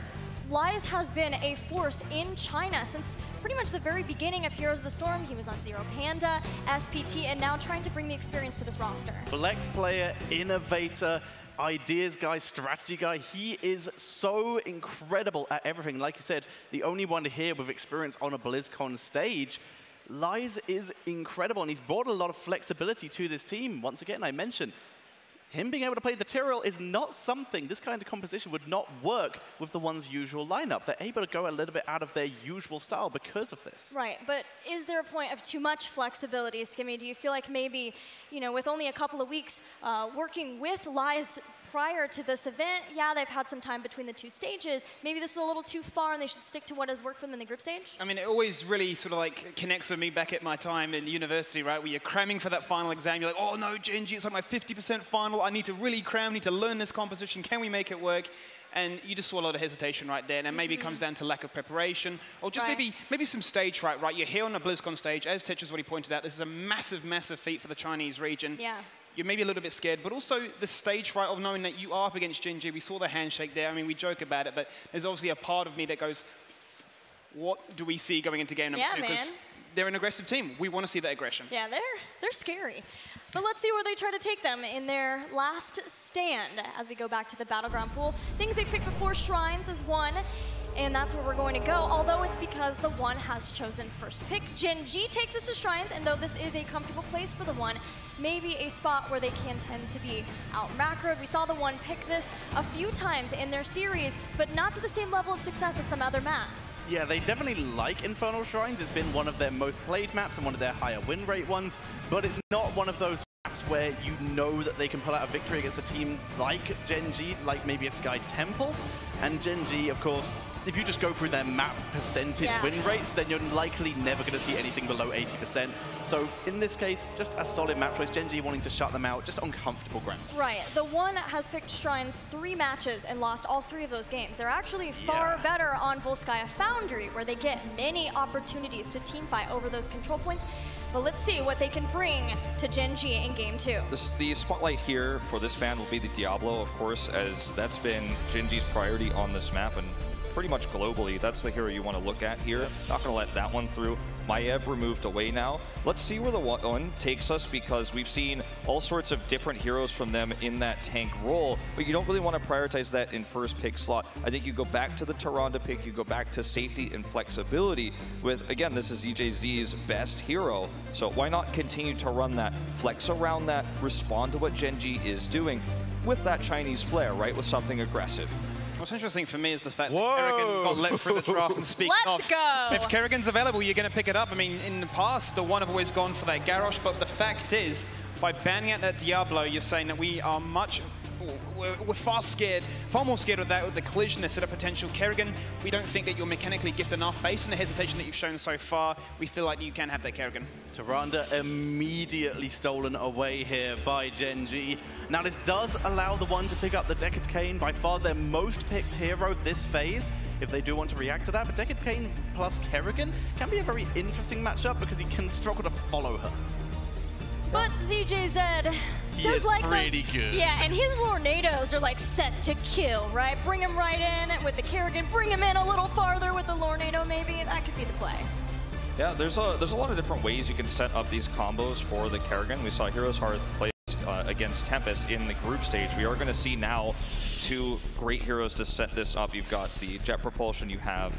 Lies has been a force in China since pretty much the very beginning of Heroes of the Storm. He was on Zero Panda, SPT, and now trying to bring the experience to this roster. Flex player, innovator, ideas guy, strategy guy. He is so incredible at everything. Like you said, the only one here with experience on a BlizzCon stage. Lies is incredible, and he's brought a lot of flexibility to this team. Once again, I mentioned, him being able to play the Tyrell is not something, this kind of composition would not work with the one's usual lineup. They're able to go a little bit out of their usual style because of this. Right, but is there a point of too much flexibility, Skimmy? Do you feel like maybe, you know, with only a couple of weeks working with Lies prior to this event, yeah, they've had some time between the two stages. Maybe this is a little too far and they should stick to what has worked for them in the group stage? I mean, it always really sort of like connects with me back at my time in university, right? Where you're cramming for that final exam. You're like, oh no, Gen.G, it's like my 50% final. I need to really cram, need to learn this composition. Can we make it work? And you just saw a lot of hesitation right there. And maybe it comes down to lack of preparation or just maybe some stage fright, right? You're here on the BlizzCon stage. As Tetcher's already pointed out, this is a massive, massive feat for the Chinese region. Yeah. You're maybe a little bit scared, but also the stage fright of knowing that you are up against Gen.G. We saw the handshake there. I mean, we joke about it, but there's obviously a part of me that goes, what do we see going into game number 2? Because they're an aggressive team. We want to see that aggression. Yeah, they're scary. But let's see where they try to take them in their last stand as we go back to the Battleground pool. Things they picked before, Shrines is one. and that's where we're going to go, although it's because the One has chosen first pick. Gen.G takes us to Shrines, and though this is a comfortable place for the One, maybe a spot where they can tend to be out-macroed. We saw the One pick this a few times in their series, but not to the same level of success as some other maps. Yeah, they definitely like Infernal Shrines. It's been one of their most played maps and one of their higher win rate ones, but it's not one of those maps where you know that they can pull out a victory against a team like Gen.G, like maybe a Sky Temple. And Gen.G, of course, if you just go through their map percentage win rates, then you're likely never going to see anything below 80%. So in this case, just a solid map choice. Gen.G wanting to shut them out just on comfortable ground. Right. The One has picked Shrines 3 matches and lost all 3 of those games. They're actually far better on Volskaya Foundry, where they get many opportunities to teamfight over those control points. But let's see what they can bring to Gen.G in Game 2. The spotlight here for this ban will be the Diablo, of course, as that's been Gen.G's priority on this map, and pretty much globally, that's the hero you want to look at here. Not going to let that one through. Maiev removed away now. Let's see where the One takes us, because we've seen all sorts of different heroes from them in that tank role, but you don't really want to prioritize that in first pick slot. I think you go back to the Tyrande pick, you go back to safety and flexibility with, again, this is EJZ's best hero, so why not continue to run that, flex around that, respond to what Gen.G is doing with that Chinese flair, right, with something aggressive. What's interesting for me is the fact that Kerrigan got let through the draft, and speaking Let's go! If Kerrigan's available, you're going to pick it up. I mean, in the past, the One have always gone for that Garrosh, but the fact is, by banning out that Diablo, you're saying that we are we're far more scared of that, with the collision instead of potential Kerrigan. We don't think that you're mechanically gifted enough. Based on the hesitation that you've shown so far, we feel like you can have that Kerrigan. Tyrande immediately stolen away here by Gen.G. Now this does allow the One to pick up the Deckard Cain, by far their most picked hero this phase, if they do want to react to that. But Deckard Cain plus Kerrigan can be a very interesting matchup, because he can struggle to follow her. But ZJZ does like pretty good. Yeah, and his Lornados are like set to kill, right? Bring him right in with the Kerrigan, bring him in a little farther with the Lornado maybe. That could be the play. Yeah, there's a lot of different ways you can set up these combos for the Kerrigan. We saw Heroes Hearth play against Tempest in the group stage. We are going to see now 2 great heroes to set this up. You've got the Jet Propulsion, you have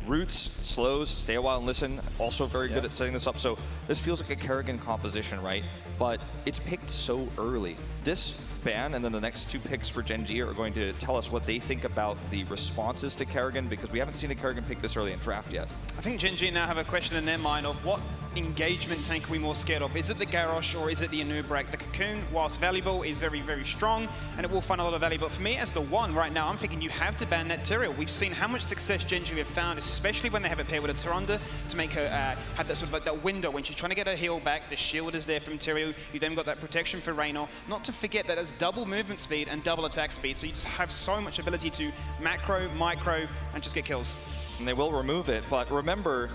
Roots, Slows, Stay a While and Listen, also very good at setting this up. So this feels like a Kerrigan composition, right? But it's picked so early. This ban and then the next 2 picks for Gen.G are going to tell us what they think about the responses to Kerrigan, because we haven't seen a Kerrigan pick this early in draft yet. I think Gen.G now have a question in their mind of what engagement tank are we more scared of? Is it the Garrosh or is it the Anub'arak? The Cocoon, whilst valuable, is very, very strong, and it will find a lot of value. But for me, as the One right now, I'm thinking you have to ban that Tyrael. We've seen how much success Gen.G have found, especially when they have a pair with a Tyrande, to make her have that sort of like that window when she's trying to get her heal back. The shield is there from Tyrael. You then got that protection for Raynor. Not to forget that it's double movement speed and double attack speed, so you just have so much ability to macro, micro, and just get kills. And they will remove it, but remember,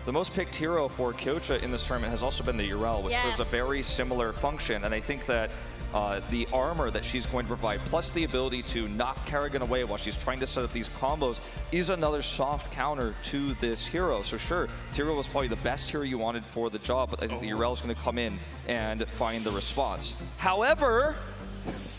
the most picked hero for Kyocha in this tournament has also been the Yrel, which serves a very similar function, and I think that the armor that she's going to provide, plus the ability to knock Kerrigan away while she's trying to set up these combos, is another soft counter to this hero. So sure, Tyrael was probably the best hero you wanted for the job, but I think the Yrel is going to come in and find the response. However,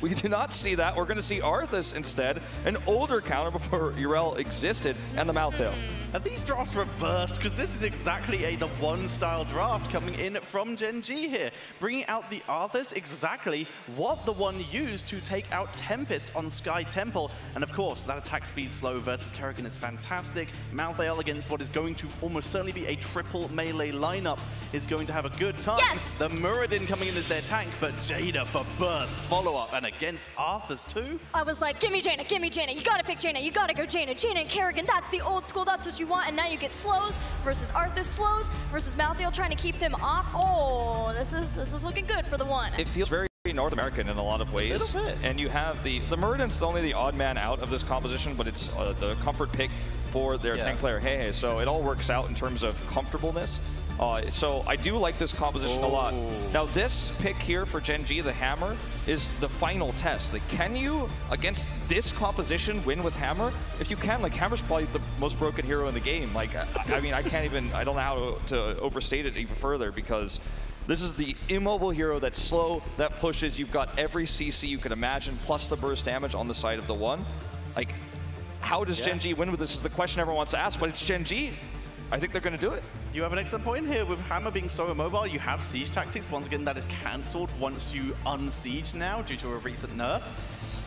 we do not see that. We're going to see Arthas instead, an older counter before Yrel existed, and the Malthael. Are these drafts reversed? Because this is exactly the One style draft coming in from Gen.G here. Bringing out the Arthas, exactly what the One used to take out Tempest on Sky Temple. And of course, that attack speed slow versus Kerrigan is fantastic. Malthael against what is going to almost certainly be a triple melee lineup is going to have a good time. Yes! The Muradin coming in as their tank, but Jaina for burst follow-up, and against Arthas too. I was like, give me Jaina, you gotta pick Jaina, you gotta go Jaina. Jaina and Kerrigan, that's the old school, that's what you want, and now you get slows versus Arthas slows versus Malthael trying to keep them off. Oh, this is looking good for the One. It feels very North American in a lot of ways. A little bit. And you have the Muradin's only the odd man out of this composition, but it's the comfort pick for their tank player Hey. So it all works out in terms of comfortableness. So I do like this composition a lot. Now this pick here for Gen.G, the Hammer, is the final test. Like, can you, against this composition, win with Hammer? If you can, like, Hammer's probably the most broken hero in the game. Like, I mean, I don't know how to overstate it even further, because this is the immobile hero that's slow, that pushes. You've got every CC you can imagine, plus the burst damage on the side of the One. Like, how does Gen.G win with this is the question everyone wants to ask, but it's Gen.G. I think they're going to do it. You have an excellent point here. With Hammer being so immobile, you have siege tactics. Once again, that is cancelled once you unsiege now due to a recent nerf.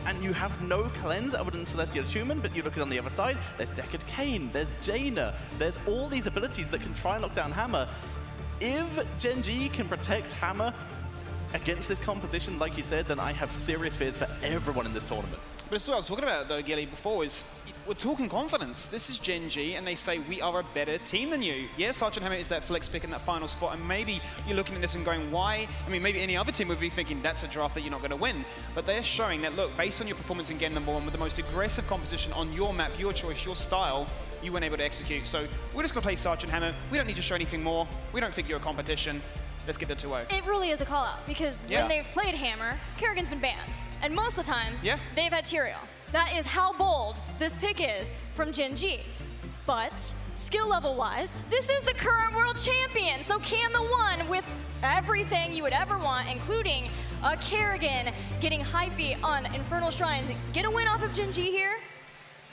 And you have no cleanse other than Celestial Human, but you look at on the other side, there's Deckard Cain, there's Jaina, there's all these abilities that can try and lock down Hammer. If Gen.G can protect Hammer against this composition, like you said, then I have serious fears for everyone in this tournament. But it's what I was talking about, though, Gilly, before, is we're talking confidence. This is Gen.G, and they say, we are a better team than you. Yes, Sergeant Hammer is that flex pick in that final spot, and maybe you're looking at this and going, why? I mean, maybe any other team would be thinking, that's a draft that you're not going to win. But they're showing that, look, based on your performance in game number 1, with the most aggressive composition on your map, your choice, your style, you weren't able to execute. So we're just going to play Sergeant Hammer. We don't need to show anything more. We don't think you're a competition. Let's get the 2-0. It really is a call-out, because when they've played Hammer, Kerrigan's been banned. And most of the times, they've had Tyrael. That is how bold this pick is from Gen.G. But skill level-wise, this is the current world champion. So can the one with everything you would ever want, including a Kerrigan getting hyphy on Infernal Shrines, get a win off of Gen.G here?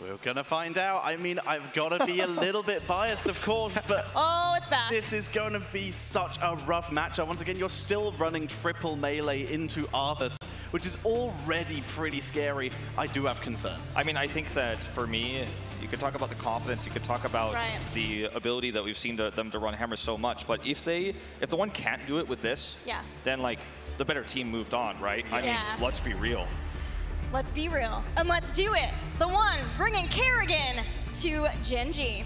We're gonna find out. I mean, I've got to be a little bit biased, of course, but oh, it's bad. This is going to be such a rough matchup. Once again, you're still running triple melee into Arthas, which is already pretty scary. I do have concerns. I mean, I think that for me, you could talk about the confidence, you could talk about the ability that we've seen them to run Hammer so much, but if the one can't do it with this, then like the better team moved on, right? I mean, let's be real. Let's be real, and let's do it. The one bringing Kerrigan to Gen.G.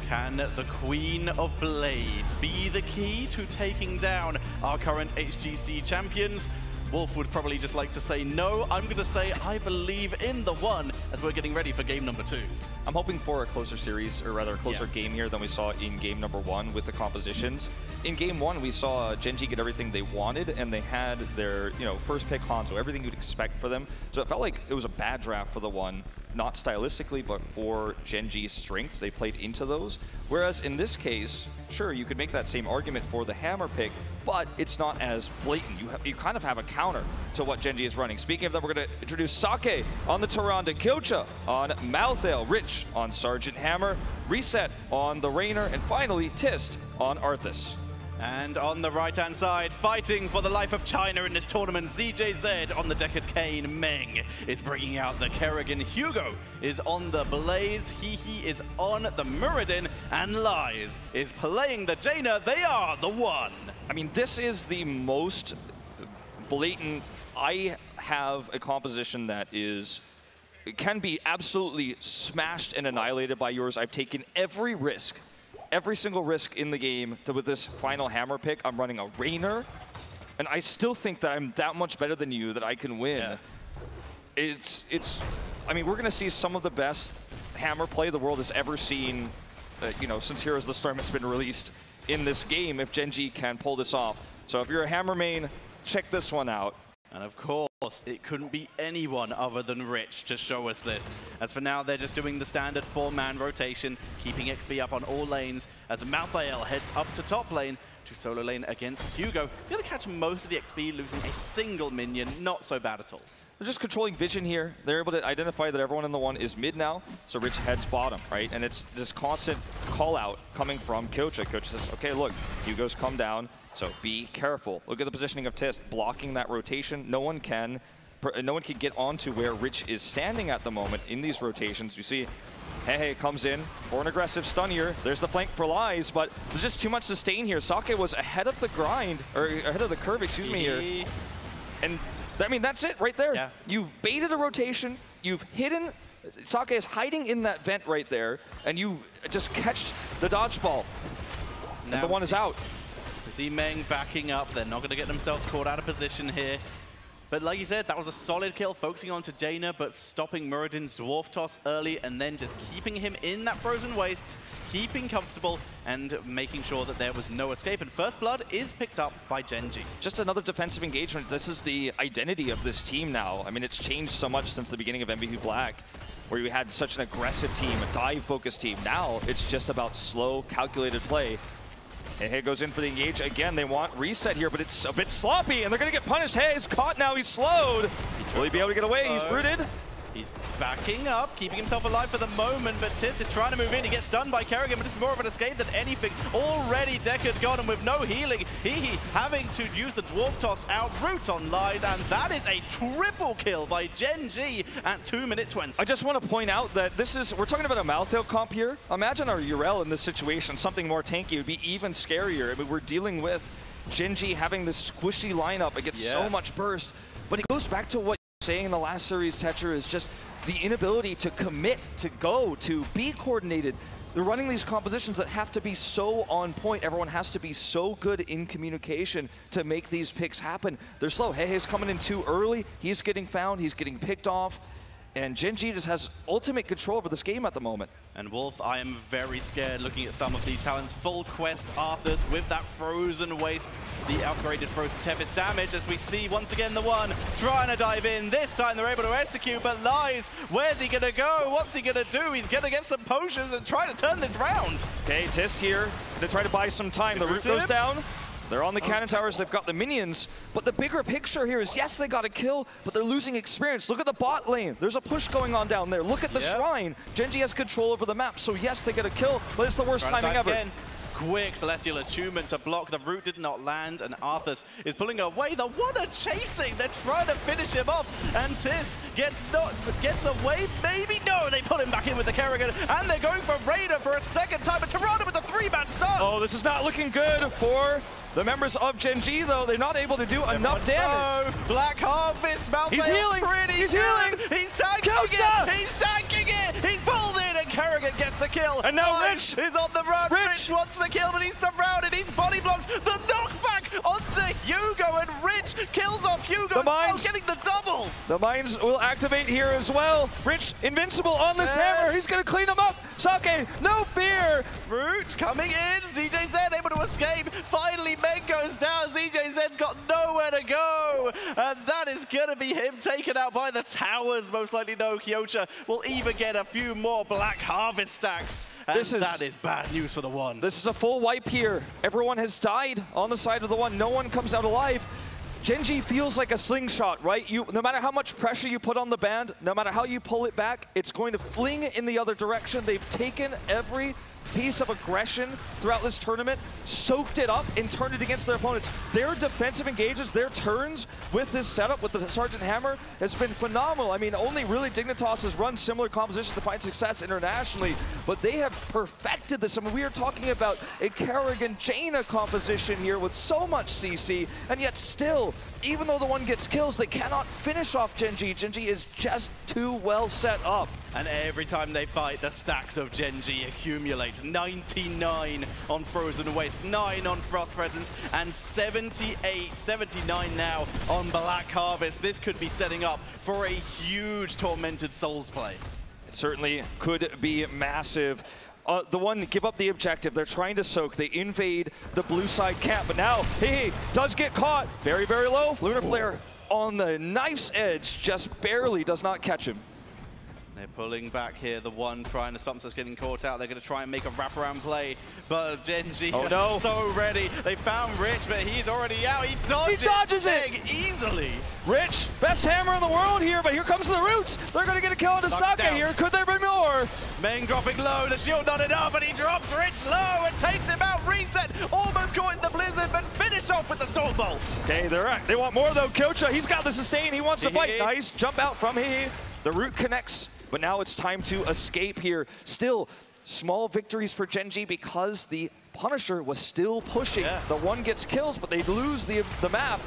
Can the Queen of Blades be the key to taking down our current HGC champions? Wolf would probably just like to say no. I'm going to say I believe in the one as we're getting ready for game number 2. I'm hoping for a closer series, or rather a closer game here than we saw in game number 1 with the compositions. In game 1, we saw Gen.G get everything they wanted, and they had their first pick Hanzo, everything you'd expect for them. So it felt like it was a bad draft for the one, not stylistically, but for Gen.G's strengths. They played into those. Whereas in this case, sure, you could make that same argument for the Hammer pick, but it's not as blatant. You kind of have a counter to what Gen.G is running. Speaking of that, we're going to introduce Sake on the Tyrande, Kyocha on Malthael, Rich on Sergeant Hammer, Reset on the Raynor, and finally Tist on Arthas. And on the right-hand side, fighting for the life of China in this tournament, ZJZ on the Deckard Cain. Meng is bringing out the Kerrigan. Hugo is on the Blaze. He is on the Muradin. And Lies is playing the Jaina. They are the one. I mean, this is the most blatant. I have a composition that can be absolutely smashed and annihilated by yours. I've taken every risk. Every single risk in the game with this final Hammer pick. I'm running a Raynor, and I still think that I'm that much better than you that I can win. Yeah. I mean, we're gonna see some of the best Hammer play the world has ever seen, since Heroes of the Storm has been released in this game, if Gen.G can pull this off. So if you're a Hammer main, check this one out. And of course, it couldn't be anyone other than Rich to show us this. As for now, they're just doing the standard 4-man rotation, keeping XP up on all lanes, as Malthael heads up to top lane to solo lane against Hugo. He's going to catch most of the XP, losing a single minion. Not so bad at all. They're just controlling vision here. They're able to identify that everyone in the one is mid now, so Rich heads bottom, right? And it's this constant call-out coming from Kyocha. Kyocha says, okay, look, Hugo's come down, so be careful. Look at the positioning of Tist, blocking that rotation. No one can get onto where Rich is standing at the moment in these rotations. You see, Hey comes in for an aggressive stun here. There's the flank for Lies, but there's just too much sustain here. Sake was ahead of the grind, or ahead of the curve, excuse me, here. And I mean, that's it right there. Yeah. You've baited a rotation, you've hidden, Sake is hiding in that vent right there, and you just catch the dodgeball. And the one is out. We see Meng backing up. They're not going to get themselves caught out of position here. But like you said, that was a solid kill, focusing on to Jaina, but stopping Muradin's Dwarf Toss early, and then just keeping him in that Frozen Wastes, keeping comfortable, and making sure that there was no escape. And First Blood is picked up by Gen.G. Just another defensive engagement. This is the identity of this team now. I mean, it's changed so much since the beginning of MVP Black, where we had such an aggressive team, a dive-focused team. Now, it's just about slow, calculated play. Hey goes in for the engage. Again, they want reset here, but it's a bit sloppy, and they're going to get punished. Hey, he's caught now. He's slowed. Will he be able to get away? He's rooted. He's backing up, keeping himself alive for the moment, but Tiss is trying to move in. He gets stunned by Kerrigan, but it's more of an escape than anything. Already Deckard got him with no healing. He having to use the Dwarf Toss out route online, and that is a triple kill by Gen.G at 2:20. I just want to point out that we're talking about a Malthael comp here. Imagine our Yrel in this situation, something more tanky would be even scarier. I mean, we're dealing with Gen.G having this squishy lineup. It gets so much burst, but it goes back to what saying in the last series, Tetcher, is just the inability to commit, to go, to be coordinated. They're running these compositions that have to be so on point. Everyone has to be so good in communication to make these picks happen. They're slow. Hehe's coming in too early. He's getting found. He's getting picked off. And Gen.G just has ultimate control over this game at the moment. And Wolf, I am very scared looking at some of these talents. Full quest Arthurs with that Frozen Waste, the upgraded Frozen Tempest damage, as we see once again the one trying to dive in. This time they're able to execute, but Lies, where's he gonna go? What's he gonna do? He's gonna get some potions and try to turn this round. Okay, Tist here, gonna try to buy some time. The root goes down. They're on the cannon towers, they've got the minions, but the bigger picture here is, yes, they got a kill, but they're losing experience. Look at the bot lane. There's a push going on down there. Look at the shrine. Gen.G has control over the map, so yes, they get a kill, but it's the worst timing ever. Again. Quick Celestial Attunement to block. The root did not land, and Arthas is pulling away. The one are chasing. They're trying to finish him off, and Tist gets away. Maybe no. They put him back in with the Kerrigan, and they're going for Raider for a second time. But Tirana with a 3-man stun. Oh, this is not looking good for the members of Gen.G, though. They're not able to do enough damage. Black Harvest. He's healing. He's healing. He's tanking it. He's tanking it. He's pulled in, and Kerrigan gets the kill. And now Rich is on the run. Rich wants the kill, but he's surrounded. He's body blocked. The knockback onto Hugo, and Rich kills off Hugo. The mines, getting the double. The mines will activate here as well. Rich invincible on this hammer. He's going to clean him up. Sake, no fear. Root coming in. ZJZ able to escape. Finally, Men goes down. ZJZ's got nowhere to go. And that is going to be him taken out by the towers. Most likely no. Kyocha will even get a few more Black Harvest stacks. And that is bad news for the one. This is a full wipe here. Everyone has died on the side of the one. No one comes out alive. Gen.G feels like a slingshot, right? No matter how much pressure you put on the band, no matter how you pull it back, it's going to fling in the other direction. They've taken every piece of aggression throughout this tournament, soaked it up, and turned it against their opponents. Their defensive engages, their turns with this setup, with the Sergeant Hammer, has been phenomenal. I mean, only really Dignitas has run similar compositions to find success internationally, but they have perfected this. I mean, we are talking about a Kerrigan Jaina composition here with so much CC, and yet still, even though the one gets kills, they cannot finish off Gen.G. Gen.G is just too well set up. And every time they fight, the stacks of Gen.G accumulate. 99 on Frozen Waste, 9 on Frost Presence, and 79 now on Black Harvest. This could be setting up for a huge Tormented Souls play. It certainly could be massive. The one give up the objective. They're trying to soak. They invade the blue side camp, but now he does get caught. Very, very low. Lunar Flare on the knife's edge, just barely does not catch him. They're pulling back here. The one trying to stop us getting caught out. They're going to try and make a wraparound play, but Gen.G so ready. They found Rich, but he's already out. He dodges it easily. Rich, best hammer in the world here, but here comes the roots. They're going to get a kill into Sake here. Could there be more? Meng dropping low. The shield not enough, and he drops Rich low and takes him out. Reset. Almost caught in the blizzard, but finished off with the Storm Bolt. Okay, they want more though. Kyocha, he's got the sustain. He wants to fight. Nice jump out from Hehe. The root connects. But now it's time to escape here. Still, small victories for Gen.G because the Punisher was still pushing. The one gets kills, but they lose the map.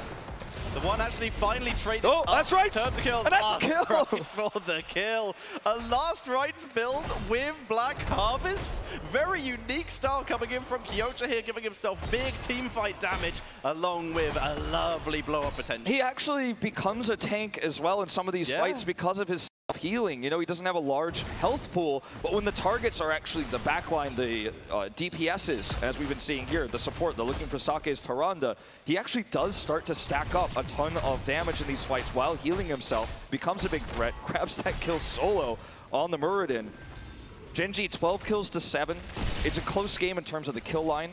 The one actually finally traded. Oh, that's right. Turn to kill. And that's a kill. Right for the kill. A Last Rites build with Black Harvest. Very unique style coming in from Kyocha here, giving himself big team fight damage along with a lovely blow-up potential. He actually becomes a tank as well in some of these fights because of his healing. You know, he doesn't have a large health pool, but when the targets are actually the backline, the DPSs, as we've been seeing here, the support, they're looking for Sake's Tyrande, he actually does start to stack up a ton of damage in these fights while healing himself, becomes a big threat, grabs that kill solo on the Muradin. Gen.G 12 kills to 7. It's a close game in terms of the kill line,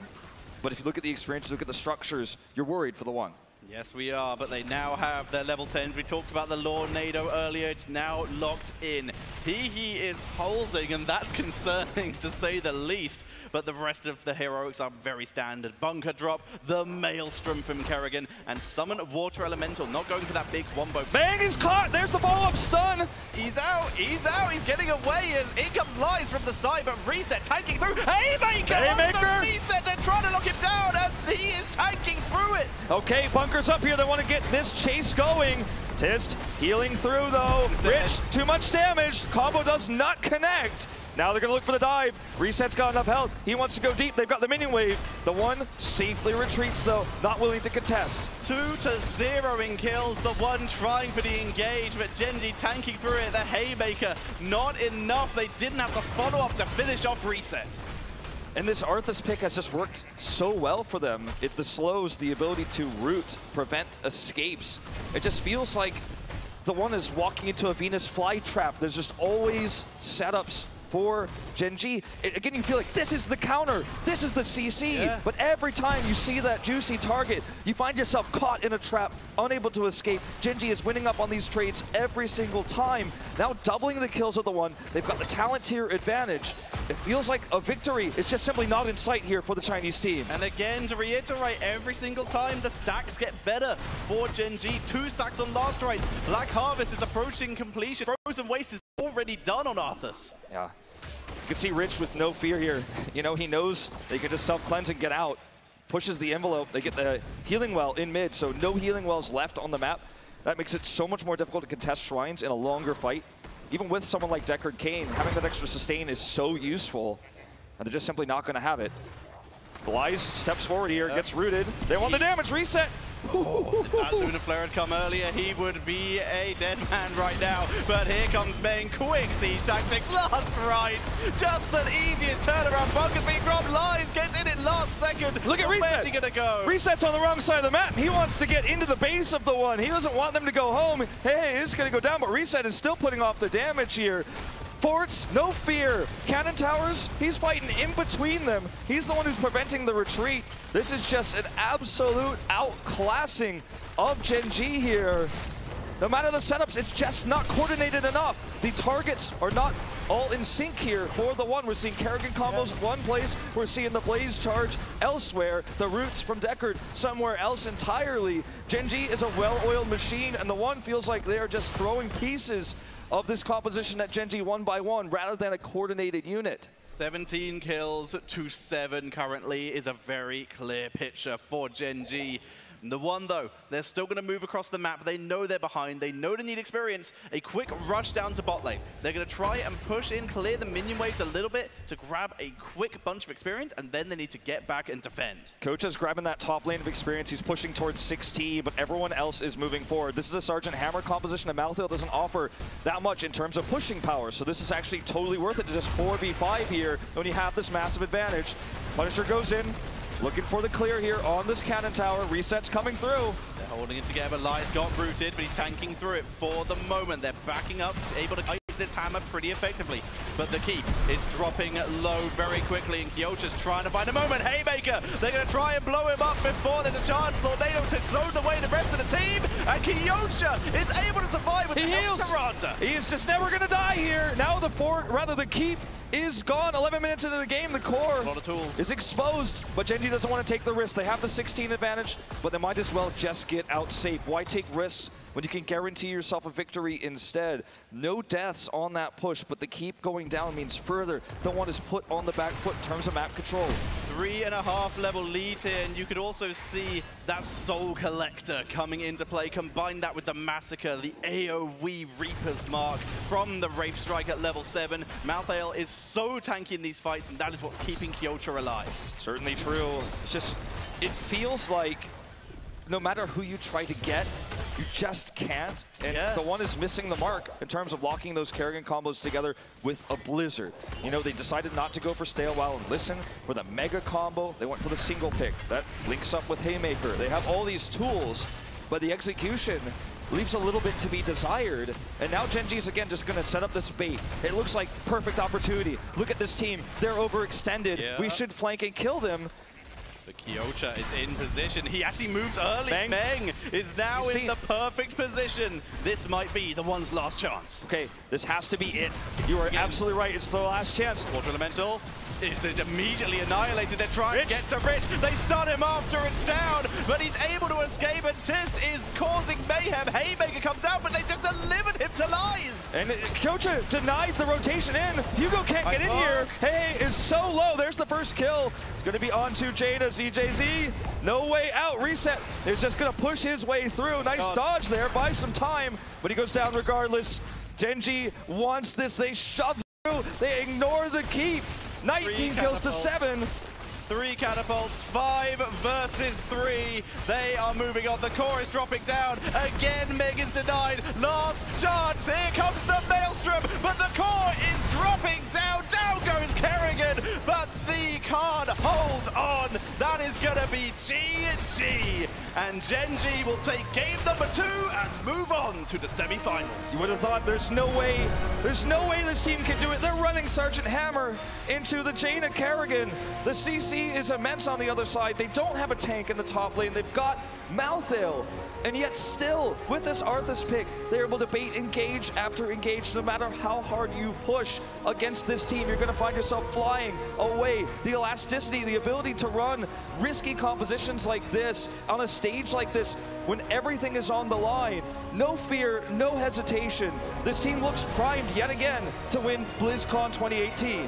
but if you look at the experience, look at the structures, you're worried for the one. Yes, we are, but they now have their level 10s. We talked about the Lornado earlier. It's now locked in. He is holding, and that's concerning to say the least. But the rest of the heroics are very standard. Bunker drop, the Maelstrom from Kerrigan, and summon Water Elemental, not going for that big wombo. Bang, he's caught! There's the follow-up stun! He's out, he's getting away as in comes Lies from the side, but Reset tanking through. Haymaker! Haymaker! Reset, they're trying to lock him down, and he is tanking through it! Okay, Bunker's up here. They want to get this chase going. Tist healing through, though. Rich, too much damage. Combo does not connect. Now they're going to look for the dive. Reset's got enough health. He wants to go deep. They've got the minion wave. The one safely retreats, though, not willing to contest. 2-0 in kills. The one trying for the engage, but Gen.G tanking through it. The Haymaker, not enough. They didn't have the follow-up to finish off Reset. And this Arthas pick has just worked so well for them. The slows, the ability to root, prevent escapes. It just feels like the one is walking into a Venus flytrap. There's just always setups for Gen.G. Again, you feel like this is the counter, this is the CC, but every time you see that juicy target, you find yourself caught in a trap, unable to escape. Gen.G is winning up on these trades every single time. Now doubling the kills of the one, they've got the talent tier advantage. It feels like a victory is just simply not in sight here for the Chinese team. And again, to reiterate, every single time the stacks get better for Gen.G. 2 stacks on last rights. Black Harvest is approaching completion. Frozen Waste is already done on Arthas. Yeah. You can see Rich with no fear here. You know, he knows they can just self-cleanse and get out. Pushes the envelope. They get the healing well in mid, so no healing wells left on the map. That makes it so much more difficult to contest shrines in a longer fight. Even with someone like Deckard Cain, having that extra sustain is so useful, and they're just simply not going to have it. Lies steps forward here, gets rooted. They want the damage, Reset. If that Lunar Flare had come earlier, he would be a dead man right now. But here comes Main, quick siege tactic, last rights. Just the easiest turnaround. Bunker's being dropped, Lies gets in it last second. Look at Reset. Where's he gonna go? Reset's on the wrong side of the map. He wants to get into the base of the one. He doesn't want them to go home. Hey, it's gonna go down, but Reset is still putting off the damage here. Forts, no fear. Cannon towers, he's fighting in between them. He's the one who's preventing the retreat. This is just an absolute outclassing of Gen.G here. No matter the setups, it's just not coordinated enough. The targets are not all in sync here for the one. We're seeing Kerrigan combos in one place. We're seeing the Blaze charge elsewhere. The roots from Deckard somewhere else entirely. Gen.G is a well-oiled machine, and the one feels like they are just throwing pieces of this composition at Gen.G one by one rather than a coordinated unit. 17 kills to 7 currently is a very clear picture for Gen.G. The one, though, they're still going to move across the map. They know they're behind. They know they need experience. A quick rush down to bot lane. They're going to try and push in, clear the minion waves a little bit to grab a quick bunch of experience, and then they need to get back and defend. Coach is grabbing that top lane of experience. He's pushing towards 6T, but everyone else is moving forward. This is a Sergeant Hammer composition, and Malthael doesn't offer that much in terms of pushing power, so this is actually totally worth it to just 4v5 here when you have this massive advantage. Punisher goes in. Looking for the clear here on this cannon tower. Reset's coming through. They're holding it together. Lies got rooted, but he's tanking through it for the moment. They're backing up, able to use this hammer pretty effectively. But the keep is dropping low very quickly, and Kyocha's trying to find a moment. Haymaker, they're going to try and blow him up before there's a chance. Lornado to zone away the rest of the team, and Kyocha is able to survive with the heals. He is just never going to die here. Now the fort, rather the keep, is gone. 11 minutes into the game, the core a lot of tools is exposed, but Gen.G doesn't want to take the risk. They have the 16 advantage, but they might as well just get out safe. Why take risks when you can guarantee yourself a victory instead? No deaths on that push, but the keep going down means further the one is put on the back foot in terms of map control. 3.5 level lead here, and you could also see that Soul Collector coming into play. Combine that with the Massacre, the AoE Reaper's Mark from the Wraith Strike at level 7. Malthael is so tanky in these fights, and that is what's keeping Kyocha alive. Certainly true. It's just, it feels like no matter who you try to get, you just can't. And the one is missing the mark in terms of locking those Kerrigan combos together with a Blizzard. You know, they decided not to go for Stay a While and Listen for the mega combo. They went for the single pick. That links up with Haymaker. They have all these tools, but the execution leaves a little bit to be desired. And now Gen.G is again just going to set up this bait. It looks like perfect opportunity. Look at this team. They're overextended. We should flank and kill them. But Kyocha is in position. He actually moves early. Meng. Meng is now in the perfect position. This might be the one's last chance. Okay, this has to be it. You are absolutely right. It's the last chance. Water Elemental is immediately annihilated. They're trying to get to Rich. They stun him after it's down, but he's able to escape, and Tis is causing mayhem. Haymaker comes out, but they just delivered him to lies. And Kyocha denied the rotation in. Hugo can't get in here. Hey is so low. There's the first kill. It's going to be on to Jada. ZJZ, no way out. Reset is just going to push his way through. Nice dodge there, buy some time, but he goes down regardless. Gen.G wants this. They shove through. They ignore the keep. 19 kills to 7. 3 catapults, 5 versus 3. They are moving on. The core is dropping down. Again, Megan's denied. Last chance. Here comes the Maelstrom, but the core is dropping down. Down goes Kerrigan, but the can't hold on. That is going to be G&G. And Gen.G will take game number 2 and move on to the semi-finals. You would have thought there's no way this team can do it. They're running Sergeant Hammer into the Jaina Kerrigan. The CC is immense on the other side. They don't have a tank in the top lane. They've got Malthael. And yet still, with this Arthas pick, they're able to bait engage after engage. No matter how hard you push against this team, you're gonna find yourself flying away. The elasticity, the ability to run risky compositions like this, on a stage like this, when everything is on the line. No fear, no hesitation. This team looks primed yet again to win BlizzCon 2018.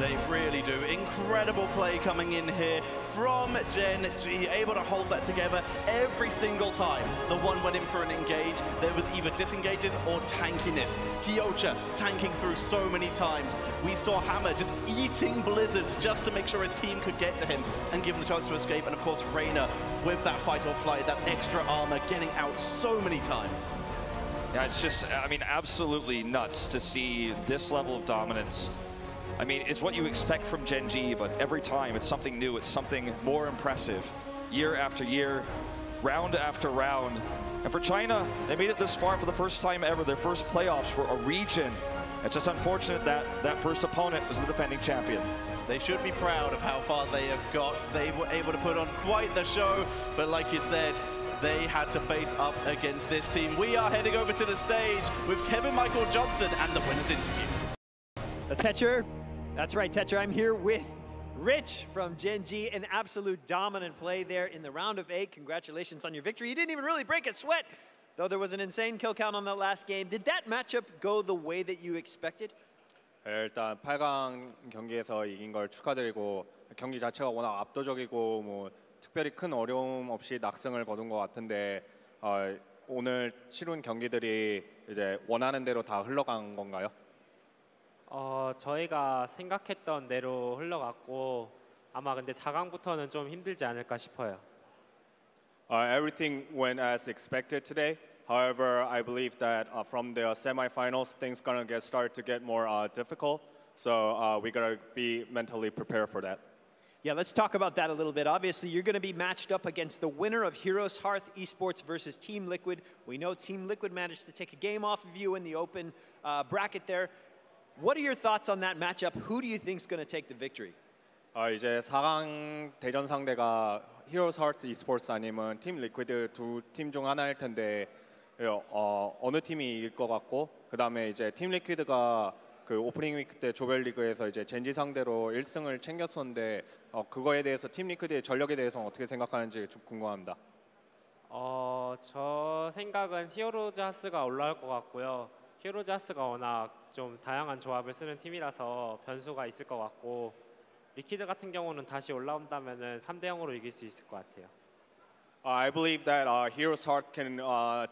They really do. Incredible play coming in here from Gen.G, able to hold that together every single time. The one went in for an engage. There was either disengages or tankiness. Kyocha tanking through so many times. We saw Hammer just eating blizzards just to make sure his team could get to him and give him the chance to escape. And of course, Reyna with that fight or flight, that extra armor, getting out so many times. Yeah, it's just, I mean, absolutely nuts to see this level of dominance. I mean, it's what you expect from Gen.G, but every time it's something new, it's something more impressive. Year after year, round after round. And for China, they made it this far for the first time ever, their first playoffs for a region. It's just unfortunate that that first opponent was the defending champion. They should be proud of how far they have got. They were able to put on quite the show, but like you said, they had to face up against this team. We are heading over to the stage with Kevin Michael Johnson and the winner's interview. Tetra, that's right, Tetra. I'm here with Rich from Gen.G. An absolute dominant play there in the round of 8. Congratulations on your victory. You didn't even really break a sweat, though there was an insane kill count on that last game. Did that matchup go the way that you expected? 일단 8강 경기에서 이긴 걸 축하드리고 경기 자체가 워낙 압도적이고 뭐 특별히 큰 어려움 없이 낙승을 거둔 것 같은데 오늘 치룬 경기들이 이제 원하는 대로 다 흘러간 건가요? 저희가 생각했던 대로 흘러갔고 아마 근데 4강부터는 좀 힘들지 않을까 싶어요. Everything went as expected today. However, I believe that from the semifinals, things gonna start to get more difficult. So we gotta be mentally prepared for that. Yeah, let's talk about that a little bit. Obviously, you're going to be matched up against the winner of Heroes Hearth Esports versus Team Liquid. We know Team Liquid managed to take a game off of you in the open bracket there. What are your thoughts on that matchup? Who do you think is going to take the victory? 이제 4강 대전 상대가 Heroes Hearth Esports 아니면 팀 리퀴드 두 팀 중 하나일 텐데 어느 팀이 이길 것 같고 그다음에 이제 팀 리퀴드가 그 오프닝 위크 때 조별리그에서 이제 젠지 상대로 1승을 챙겼었는데 그거에 대해서 팀 리퀴드의 전력에 대해서 어떻게 생각하는지 좀 궁금합니다. 저 생각은 히어로즈 하스가 올라올 것 같고요. 히어로즈 하스가 워낙 좀 다양한 조합을 쓰는 팀이라서 변수가 있을 것 같고 리퀴드 같은 경우는 다시 올라온다면은 3대 0으로 이길 수 있을 것 같아요. I believe that Heroes Hearth can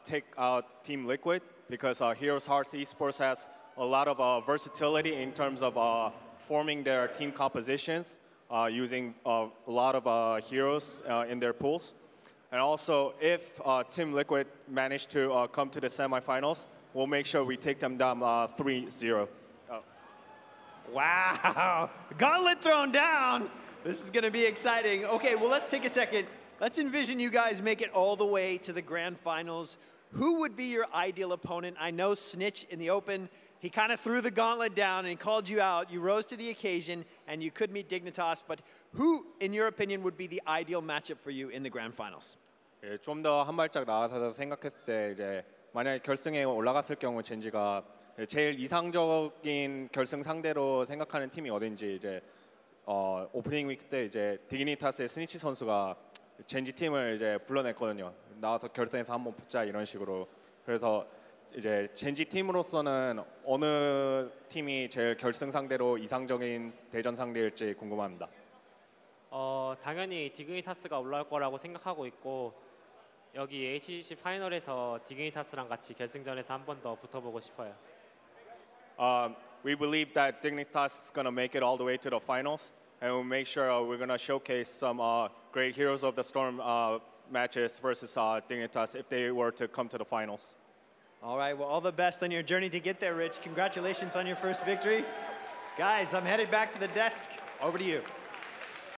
take out Team Liquid because Heroes Hearth Esports has a lot of versatility in terms of forming their team compositions, using a lot of heroes in their pools. And also, if Team Liquid manage to come to the semifinals, we'll make sure we take them down 3-0. Wow, gauntlet thrown down. This is going to be exciting. Okay, well, let's take a second. Let's envision you guys make it all the way to the grand finals. Who would be your ideal opponent? I know Snitch in the open. He kind of threw the gauntlet down and he called you out. You rose to the occasion and you could meet Dignitas. But who, in your opinion, would be the ideal matchup for you in the grand finals? 예, 좀 더 한 발짝 나아서 생각했을 때 이제 만약에 결승에 올라갔을 경우 젠지가 제일 이상적인 결승 상대로 생각하는 팀이 어딘지 이제 오프닝 위크 때 이제 디그니타스의 스니치 선수가 젠지 팀을 이제 불러냈거든요. 나와서 결승에서 한번 붙자 이런 식으로. 그래서 이제 젠지 팀으로서는 어느 팀이 제일 결승 상대로 이상적인 대전 상대일지 궁금합니다. 당연히 디그니타스가 올라올 거라고 생각하고 있고 여기 HGC 파이널에서 디그니타스랑 같이 결승전에서 한 번 더 붙어보고 싶어요. We believe that Dignitas is going to make it all the way to the finals, and we'll make sure we're going to showcase some great Heroes of the Storm matches versus Dignitas if they were to come to the finals. All right, well, all the best on your journey to get there, Rich. Congratulations on your first victory. Guys, I'm headed back to the desk. Over to you.